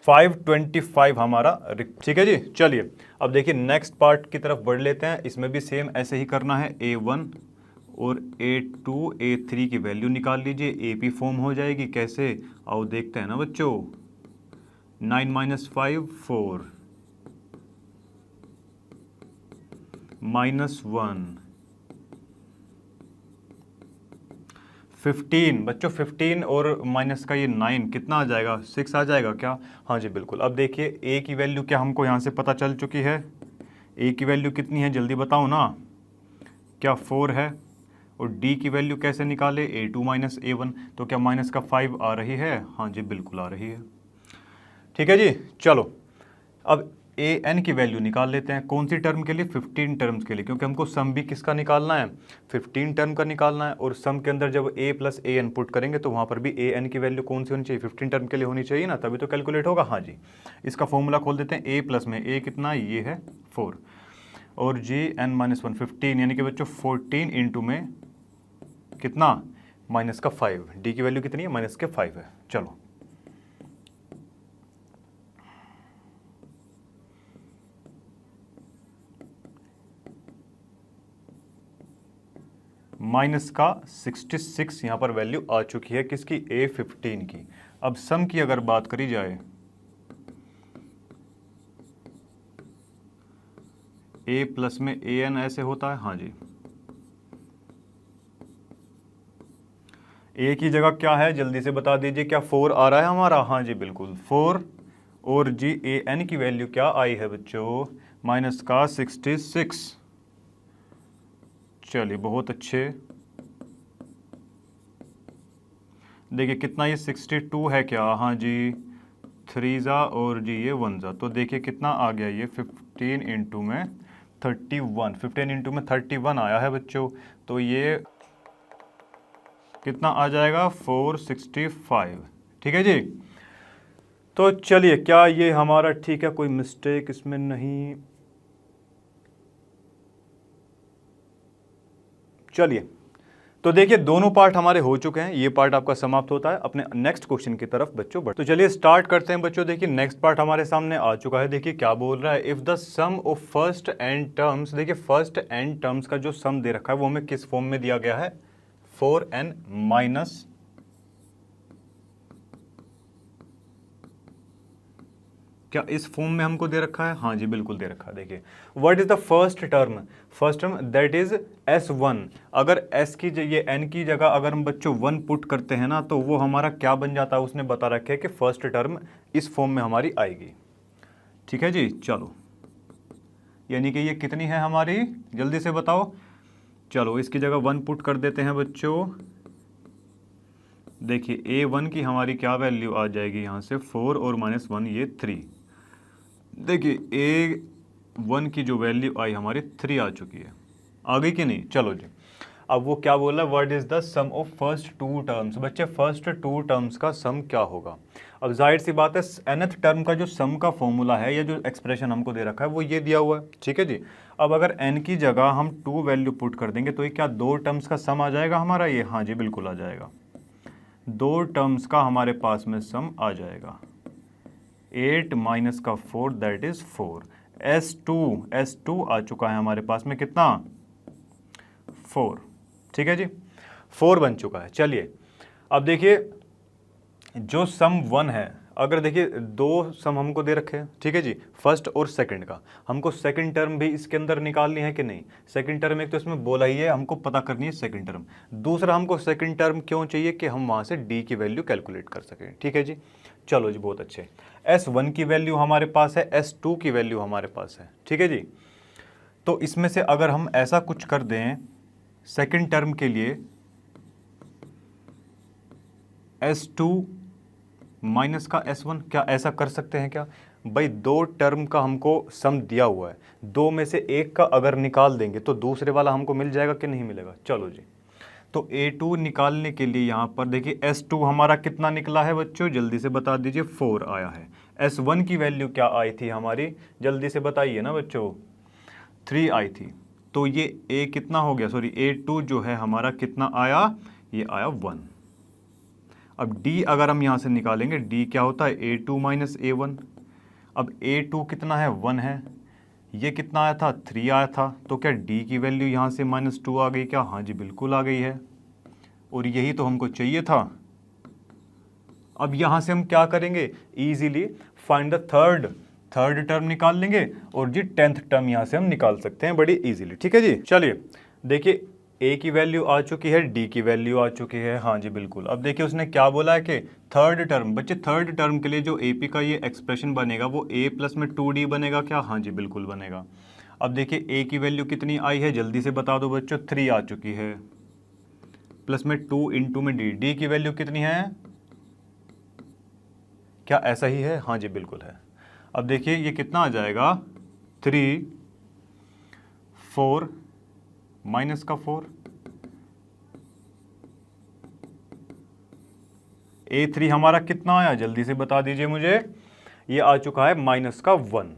525 हमारा। ठीक है जी। चलिए अब देखिए नेक्स्ट पार्ट की तरफ बढ़ लेते हैं। इसमें भी सेम ऐसे ही करना है। A1 और A2 A3 की वैल्यू निकाल लीजिए। AP फॉर्म हो जाएगी। कैसे? आओ देखते हैं ना बच्चों। 9 - 5 4 -1 15 बच्चों। 15 और माइनस का ये 9 कितना आ जाएगा? 6 आ जाएगा क्या? हाँ जी बिल्कुल। अब देखिए ए की वैल्यू क्या हमको यहाँ से पता चल चुकी है। ए की वैल्यू कितनी है जल्दी बताओ ना। क्या 4 है? और डी की वैल्यू कैसे निकाले? A2 - A1। तो क्या माइनस का 5 आ रही है? हाँ जी बिल्कुल आ रही है। ठीक है जी। चलो अब an की वैल्यू निकाल लेते हैं। कौन सी टर्म के लिए? 15 टर्म्स के लिए, क्योंकि हमको सम भी किसका निकालना है? 15 टर्म का निकालना है। और सम के अंदर जब a + an पुट करेंगे तो वहाँ पर भी an की वैल्यू कौन सी होनी चाहिए? 15 टर्म के लिए होनी चाहिए ना, तभी तो कैलकुलेट होगा। हाँ जी। इसका फॉर्मूला खोल देते हैं। a प्लस में a कितना? ये है 4 और g n - 1 15, यानी कि बच्चों 14 इंटू में कितना? माइनस का 5। डी की वैल्यू कितनी है? माइनस के 5 है। चलो माइनस का 66 यहाँ पर वैल्यू आ चुकी है। किसकी? A15 की। अब सम की अगर बात करी जाए, a प्लस में an ऐसे होता है। हाँ जी। a की जगह क्या है जल्दी से बता दीजिए। क्या 4 आ रहा है हमारा? हाँ जी बिल्कुल 4। और जी an की वैल्यू क्या आई है बच्चों? माइनस का 66। चलिए बहुत अच्छे। देखिए कितना ये 62 है क्या? हाँ जी 3 ज़ा और जी ये 1 ज़ा। तो देखिए कितना आ गया ये 15 इंटू में 31। 15 इंटू में 31 आया है बच्चों। तो ये कितना आ जाएगा? 465। ठीक है जी। तो चलिए क्या ये हमारा ठीक है? कोई मिस्टेक इसमें नहीं। चलिए तो देखिए दोनों पार्ट हमारे हो चुके हैं। ये पार्ट आपका समाप्त होता है। अपने नेक्स्ट क्वेश्चन की तरफ बच्चों बढ़। तो चलिए स्टार्ट करते हैं बच्चों। देखिए नेक्स्ट पार्ट हमारे सामने आ चुका है। देखिए क्या बोल रहा है। If the sum of first n terms, देखिए फर्स्ट एन टर्म्स का जो सम दे रखा है वो हमें किस फॉर्म में दिया गया है? 4n माइनस क्या इस फॉर्म में हमको दे रखा है? हाँ जी बिल्कुल दे रखा है। देखिए what is the first term? First term that is S1। अगर s की ये n की जगह अगर हम बच्चों 1 पुट करते हैं ना तो वो हमारा क्या बन जाता है? उसने बता रखा है कि फर्स्ट टर्म इस फॉर्म में हमारी आएगी। ठीक है जी। चलो यानी कि ये कितनी है हमारी? जल्दी से बताओ। चलो इसकी जगह 1 पुट कर देते हैं बच्चों। देखिए A1 की हमारी क्या वैल्यू आ जाएगी? यहाँ से 4 और -1 ये 3। देखिए A1 की जो वैल्यू आई हमारी 3 आ चुकी है। आ गई कि नहीं? चलो जी। अब वो क्या बोला? What is the sum of first 2 terms? बच्चे फर्स्ट 2 टर्म्स का सम क्या होगा? अब जाहिर सी बात है nth टर्म का जो सम का फॉर्मूला है या जो एक्सप्रेशन हमको दे रखा है वो ये दिया हुआ है। ठीक है जी। अब अगर n की जगह हम 2 वैल्यू पुट कर देंगे तो ये क्या 2 टर्म्स का सम आ जाएगा हमारा ये? हाँ जी बिल्कुल आ जाएगा। 2 टर्म्स का हमारे पास में सम आ जाएगा। 8 माइनस का 4 दैट इज 4। S2 आ चुका है हमारे पास में कितना? 4। ठीक है जी 4 बन चुका है। चलिए अब देखिए जो सम 1 है, अगर देखिए 2 सम हमको दे रखे हैं। ठीक है जी फर्स्ट और सेकंड का। हमको सेकंड टर्म भी इसके अंदर निकालनी है कि नहीं? सेकंड टर्म एक तो इसमें बोला ही है हमको पता करनी है सेकंड टर्म। दूसरा हमको सेकंड टर्म क्यों चाहिए? कि हम वहाँ से डी की वैल्यू कैलकुलेट कर सकें। ठीक है जी। चलो जी बहुत अच्छे। S1 की वैल्यू हमारे पास है, S2 की वैल्यू हमारे पास है। ठीक है जी। तो इसमें से अगर हम ऐसा कुछ कर दें सेकंड टर्म के लिए S2 माइनस का S1, क्या ऐसा कर सकते हैं क्या? भाई 2 टर्म का हमको सम दिया हुआ है, 2 में से एक का अगर निकाल देंगे तो दूसरे वाला हमको मिल जाएगा कि नहीं मिलेगा? चलो जी तो A2 निकालने के लिए यहाँ पर देखिए S2 हमारा कितना निकला है बच्चों, जल्दी से बता दीजिए, 4 आया है। S1 की वैल्यू क्या आई थी हमारी, जल्दी से बताइए ना बच्चों, 3 आई थी। तो ये A कितना हो गया, सॉरी A2 जो है हमारा कितना आया, ये आया 1। अब D अगर हम यहाँ से निकालेंगे, D क्या होता है, A2 माइनस A1। अब A2 कितना है, 1 है, ये कितना आया था, 3 आया था। तो क्या D की वैल्यू यहाँ से -2 आ गई क्या, हाँ जी बिल्कुल आ गई है, और यही तो हमको चाहिए था। अब यहाँ से हम क्या करेंगे, easily find the third term निकाल लेंगे, और जी 10th टर्म यहाँ से हम निकाल सकते हैं बड़ी इजीली। ठीक है जी, चलिए देखिए A की वैल्यू आ चुकी है, D की वैल्यू आ चुकी है, हाँ जी बिल्कुल। अब देखिए उसने क्या बोला है कि थर्ड टर्म, बच्चे थर्ड टर्म के लिए जो AP का ये एक्सप्रेशन बनेगा वो A प्लस में 2D बनेगा क्या, हाँ जी बिल्कुल बनेगा। अब देखिए A की वैल्यू कितनी आई है, जल्दी से बता दो बच्चों, 3 आ चुकी है, प्लस में 2 इंटू में D की वैल्यू कितनी है, क्या ऐसा ही है, हाँ जी बिल्कुल है। अब देखिए ये कितना आ जाएगा, 3 4 माइनस का 4, A3 हमारा कितना आया, जल्दी से बता दीजिए मुझे, ये आ चुका है -1।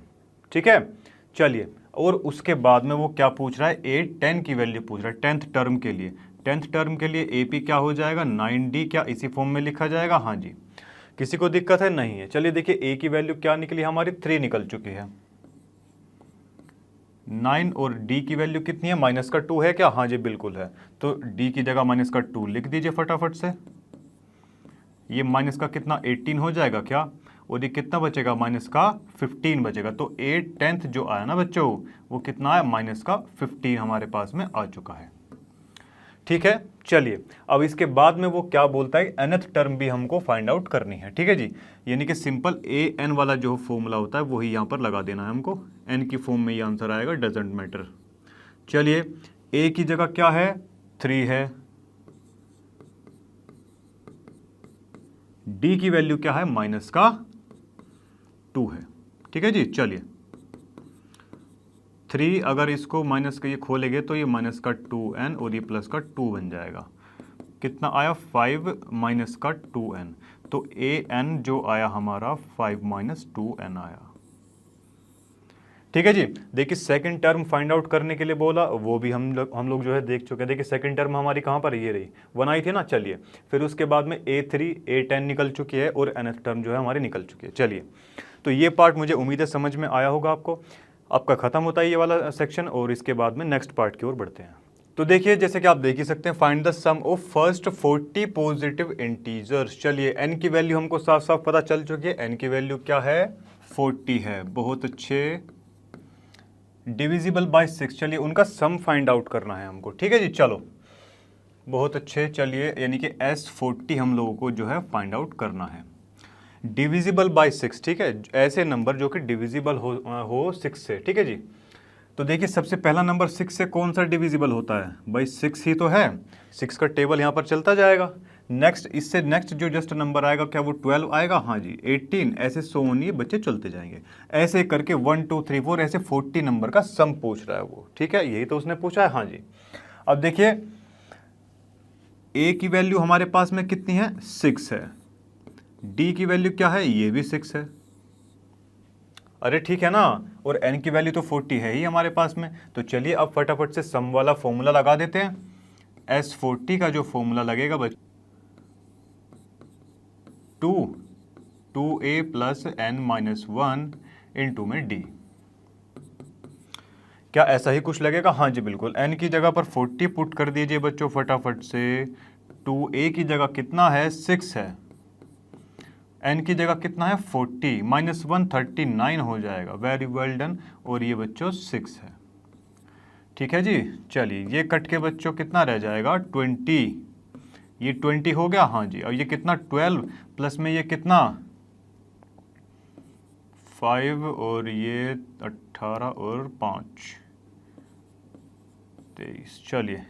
ठीक है, चलिए, और उसके बाद में वो क्या पूछ रहा है, A10 की वैल्यू पूछ रहा है 10th टर्म के लिए। 10th टर्म के लिए AP क्या हो जाएगा, 9D, क्या इसी फॉर्म में लिखा जाएगा, हाँ जी। किसी को दिक्कत है, नहीं है। चलिए देखिए A की वैल्यू क्या निकली हमारी, 3 निकल चुकी है, 9, और D की वैल्यू कितनी है, -2 है क्या, हाँ जी बिल्कुल है। तो D की जगह -2 लिख दीजिए फटाफट से, ये माइनस का कितना 18 हो जाएगा क्या, और ये कितना बचेगा, -15 बचेगा। तो 10th जो आया ना बच्चों, वो कितना आया, -15 हमारे पास में आ चुका है। ठीक है, चलिए अब इसके बाद में वो क्या बोलता है, nth टर्म भी हमको फाइंड आउट करनी है। ठीक है जी, यानी कि सिंपल an वाला जो फॉर्मूला होता है वही यहाँ पर लगा देना है हमको, n की फॉर्म में ये आंसर आएगा, डजेंट मैटर। चलिए a की जगह क्या है, 3 है, D की वैल्यू क्या है, -2 है। ठीक है जी, चलिए 3 अगर इसको माइनस का ये खोलेंगे तो ये -2n और ये +2 बन जाएगा, कितना आया, 5 -2n। तो an जो आया हमारा 5 - 2n आया। ठीक है जी, देखिए सेकंड टर्म फाइंड आउट करने के लिए बोला, वो भी हम लोग जो है देख चुके हैं। देखिए सेकंड टर्म हमारी कहाँ पर, ये रही 1 आई थी ना। चलिए फिर उसके बाद में A3 A10 निकल चुकी है, और nth टर्म जो है हमारी निकल चुकी है। चलिए तो ये पार्ट मुझे उम्मीद है समझ में आया होगा आपको। आपका खत्म होता है ये वाला सेक्शन, और इसके बाद में नेक्स्ट पार्ट की ओर बढ़ते हैं। तो देखिए जैसे कि आप देख ही सकते हैं, find the sum of first 40 positive integers. चलिए n की वैल्यू हमको साफ साफ पता चल चुकी है, n की वैल्यू क्या है, 40 है, बहुत अच्छे। डिविजिबल बाय 6, चलिए उनका सम फाइंड आउट करना है हमको। ठीक है जी, चलो बहुत अच्छे। चलिए यानी कि S40 हम लोगों को जो है फाइंड आउट करना है, डिविजिबल बाय 6। ठीक है, ऐसे नंबर जो कि डिविजिबल हो 6 से। ठीक है जी, तो देखिए सबसे पहला नंबर 6 से कौन सा डिविजिबल होता है, भाई 6 ही तो है, 6 का टेबल यहाँ पर चलता जाएगा। नेक्स्ट, इससे नेक्स्ट जो जस्ट नंबर आएगा क्या वो 12 आएगा, हाँ जी 18, ऐसे सो ऑन ये बच्चे चलते जाएंगे, ऐसे करके 1 2 3 4 ऐसे 40 नंबर का सम पूछ रहा है वो। ठीक है, यही तो उसने पूछा है, हाँ जी। अब देखिए A की वैल्यू हमारे पास में कितनी है, 6 है, D की वैल्यू क्या है, ये भी 6 है, अरे ठीक है ना, और n की वैल्यू तो 40 है ही हमारे पास में। तो चलिए अब फटाफट से सम वाला फॉर्मूला लगा देते हैं। S40 का जो फॉर्मूला लगेगा बच्चे, 2a प्लस n-1 इंटू में d, क्या ऐसा ही कुछ लगेगा, हाँ जी बिल्कुल। n की जगह पर 40 पुट कर दीजिए बच्चों फटाफट से, 2a की जगह कितना है, 6 है, n की जगह कितना है 40, -1 39 हो जाएगा, वेरी वेल डन, और ये बच्चों 6 है। ठीक है जी, चलिए ये कट के बच्चों कितना रह जाएगा 20, ये 20 हो गया, हाँ जी। और ये कितना 12 प्लस में ये कितना 5, और ये 18 और 5 23। चलिए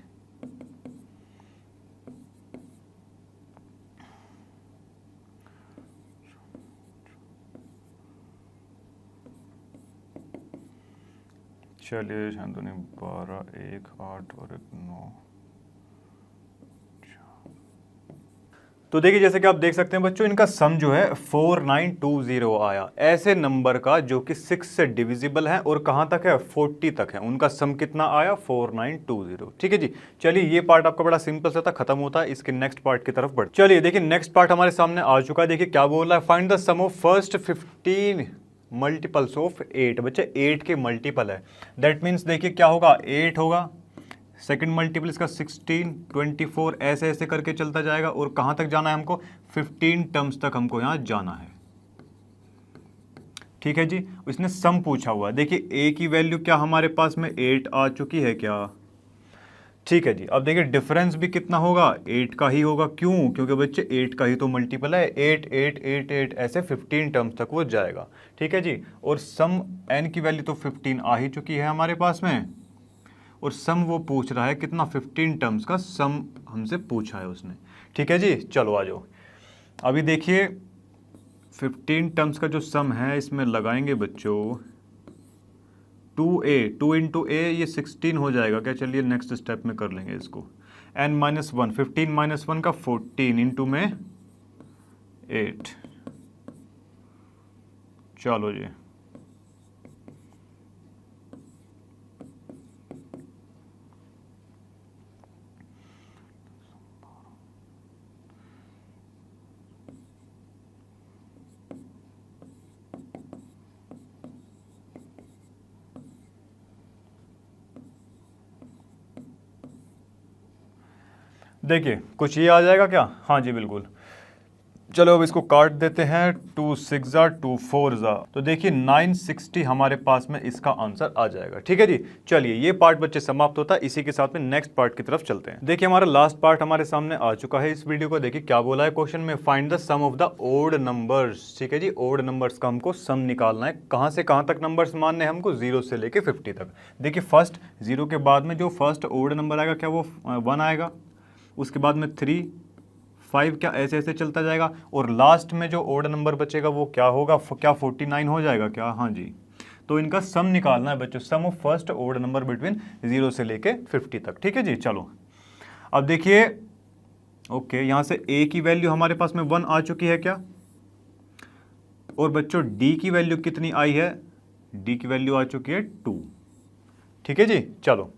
चलिए शांतनु 12 1 8 और 1 9, तो देखिए जैसे कि आप देख सकते हैं बच्चों, इनका सम जो है 4920 आया। ऐसे नंबर का जो कि 6 से डिविजिबल है और कहां तक है, 40 तक है, उनका सम कितना आया, 4920। ठीक है जी। चलिए ये पार्ट आपका बड़ा सिंपल सा था, खत्म होता है। इसके नेक्स्ट पार्ट की तरफ बढ़। चलिए देखिए नेक्स्ट पार्ट हमारे सामने आ चुका है। देखिए क्या बोल रहा है, find the sum of first 15 multiples of 8। बच्चे 8 के मल्टीपल है, दैट मीन्स देखिए क्या होगा, 8 होगा, सेकंड मल्टीपल इसका 16, 24, ऐसे ऐसे करके चलता जाएगा। और कहां तक जाना है हमको, 15 टर्म्स तक हमको यहां जाना है। ठीक है जी। इसने सम पूछा हुआ है। देखिए ए की वैल्यू क्या हमारे पास में 8 आ चुकी है क्या। ठीक है जी। अब देखिए डिफरेंस भी कितना होगा, 8 का ही होगा। क्यों, क्योंकि बच्चे 8 का ही तो मल्टीपल है। 8 8 8 8 ऐसे 15 टर्म्स तक वो जाएगा। ठीक है जी। और सम एन की वैल्यू तो 15 आ ही चुकी है हमारे पास में, और सम वो पूछ रहा है कितना, 15 टर्म्स का सम हमसे पूछा है उसने। ठीक है जी। चलो आ जाओ। अभी देखिए 15 टर्म्स का जो सम है इसमें लगाएंगे बच्चों 2a, 2 इंटू ए, ये 16 हो जाएगा क्या। चलिए नेक्स्ट स्टेप में कर लेंगे इसको। n माइनस 1, 15 माइनस 1 का 14 इंटू में 8। चलो जी। देखिए कुछ ये आ जाएगा क्या, हाँ जी बिल्कुल। चलो अब इसको काट देते हैं, 2 6 2 4 तो देखिए 960 हमारे पास में इसका आंसर आ जाएगा। ठीक है जी। चलिए ये पार्ट बच्चे समाप्त होता है। इसी के साथ में नेक्स्ट पार्ट की तरफ चलते हैं। देखिए हमारा लास्ट पार्ट हमारे सामने आ चुका है इस वीडियो को। देखिए क्या बोला है क्वेश्चन में, find the sum of the odd numbers. ठीक है जी। ओड नंबर्स का हमको सम निकालना है। कहां से कहां तक नंबर्स मानने हैं हमको, 0 से लेके 50 तक। देखिए फर्स्ट 0 के बाद में जो फर्स्ट ओड नंबर आएगा क्या वो 1 आएगा, उसके बाद में 3 5 क्या ऐसे ऐसे चलता जाएगा, और लास्ट में जो ओड नंबर बचेगा वो क्या होगा, क्या 49 हो जाएगा क्या, हाँ जी। तो इनका सम निकालना है बच्चों, sum of first odd number between 0 से लेके 50 तक। ठीक है जी। चलो अब देखिए, ओके यहां से a की वैल्यू हमारे पास में 1 आ चुकी है क्या, और बच्चों d की वैल्यू कितनी आई है, d की वैल्यू आ चुकी है 2। ठीक है जी। चलो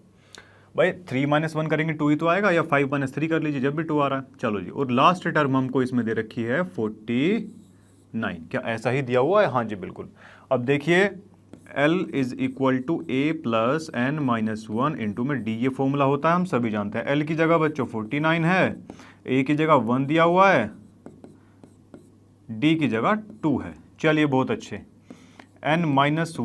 भाई 3 माइनस 1 करेंगे 2 ही तो आएगा, या 5 माइनस 3 कर लीजिए जब भी 2 आ रहा है। चलो जी। और लास्ट टर्म हमको इसमें दे रखी है 49, क्या ऐसा ही दिया हुआ है, हाँ जी बिल्कुल। अब देखिए L is equal to a plus n minus 1 into में डी, ये फॉर्मूला होता है हम सभी जानते हैं। L की जगह बच्चों 49 है, A की जगह 1 दिया हुआ है, D की जगह 2 है। चलिए बहुत अच्छे। n माइनस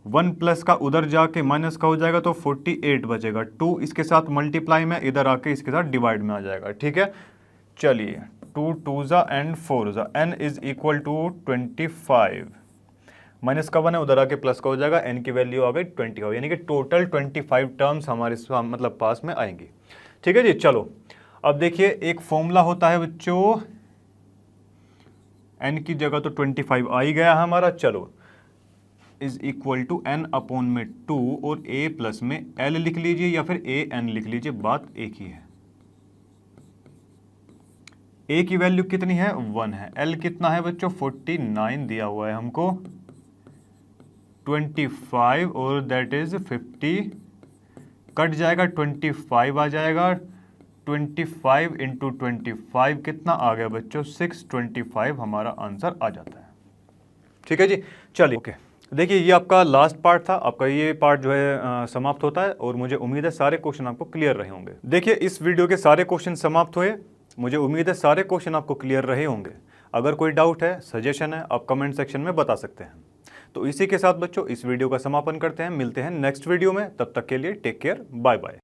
1 प्लस का उधर जाके माइनस का हो जाएगा तो 48 बचेगा। 2 इसके साथ मल्टीप्लाई में, इधर आके इसके साथ डिवाइड में आ जाएगा। ठीक है। चलिए 2 2 and 4 n is equal to 25, minus का 1 है, उधर आके प्लस का हो जाएगा, n की वैल्यू आ गई 25, यानी कि टोटल 25 टर्म्स हमारे मतलब पास में आएंगी। ठीक है जी। चलो अब देखिए एक फॉर्मूला होता है बच्चों, n की जगह तो 25 आ ही गया हमारा। चलो is equal to n upon में 2 और a प्लस में l लिख लीजिए या फिर a n लिख लीजिए, बात एक ही है। a की वैल्यू कितनी है, 1 है। l कितना है बच्चों, 49 दिया हुआ है हमको, 25 और दैट इज 50, कट जाएगा 25 आ जाएगा, 25 इंटू 25 कितना आ गया बच्चों, 625 हमारा आंसर आ जाता है। ठीक है जी। चलिए ओके। देखिए ये आपका लास्ट पार्ट था, आपका ये पार्ट जो है समाप्त होता है, और मुझे उम्मीद है सारे क्वेश्चन आपको क्लियर रहे होंगे। देखिए इस वीडियो के सारे क्वेश्चन समाप्त हुए, मुझे उम्मीद है सारे क्वेश्चन आपको क्लियर रहे होंगे। अगर कोई डाउट है, सजेशन है, आप कमेंट सेक्शन में बता सकते हैं। तो इसी के साथ बच्चों इस वीडियो का समापन करते हैं, मिलते हैं नेक्स्ट वीडियो में, तब तक के लिए टेक केयर, बाय बाय।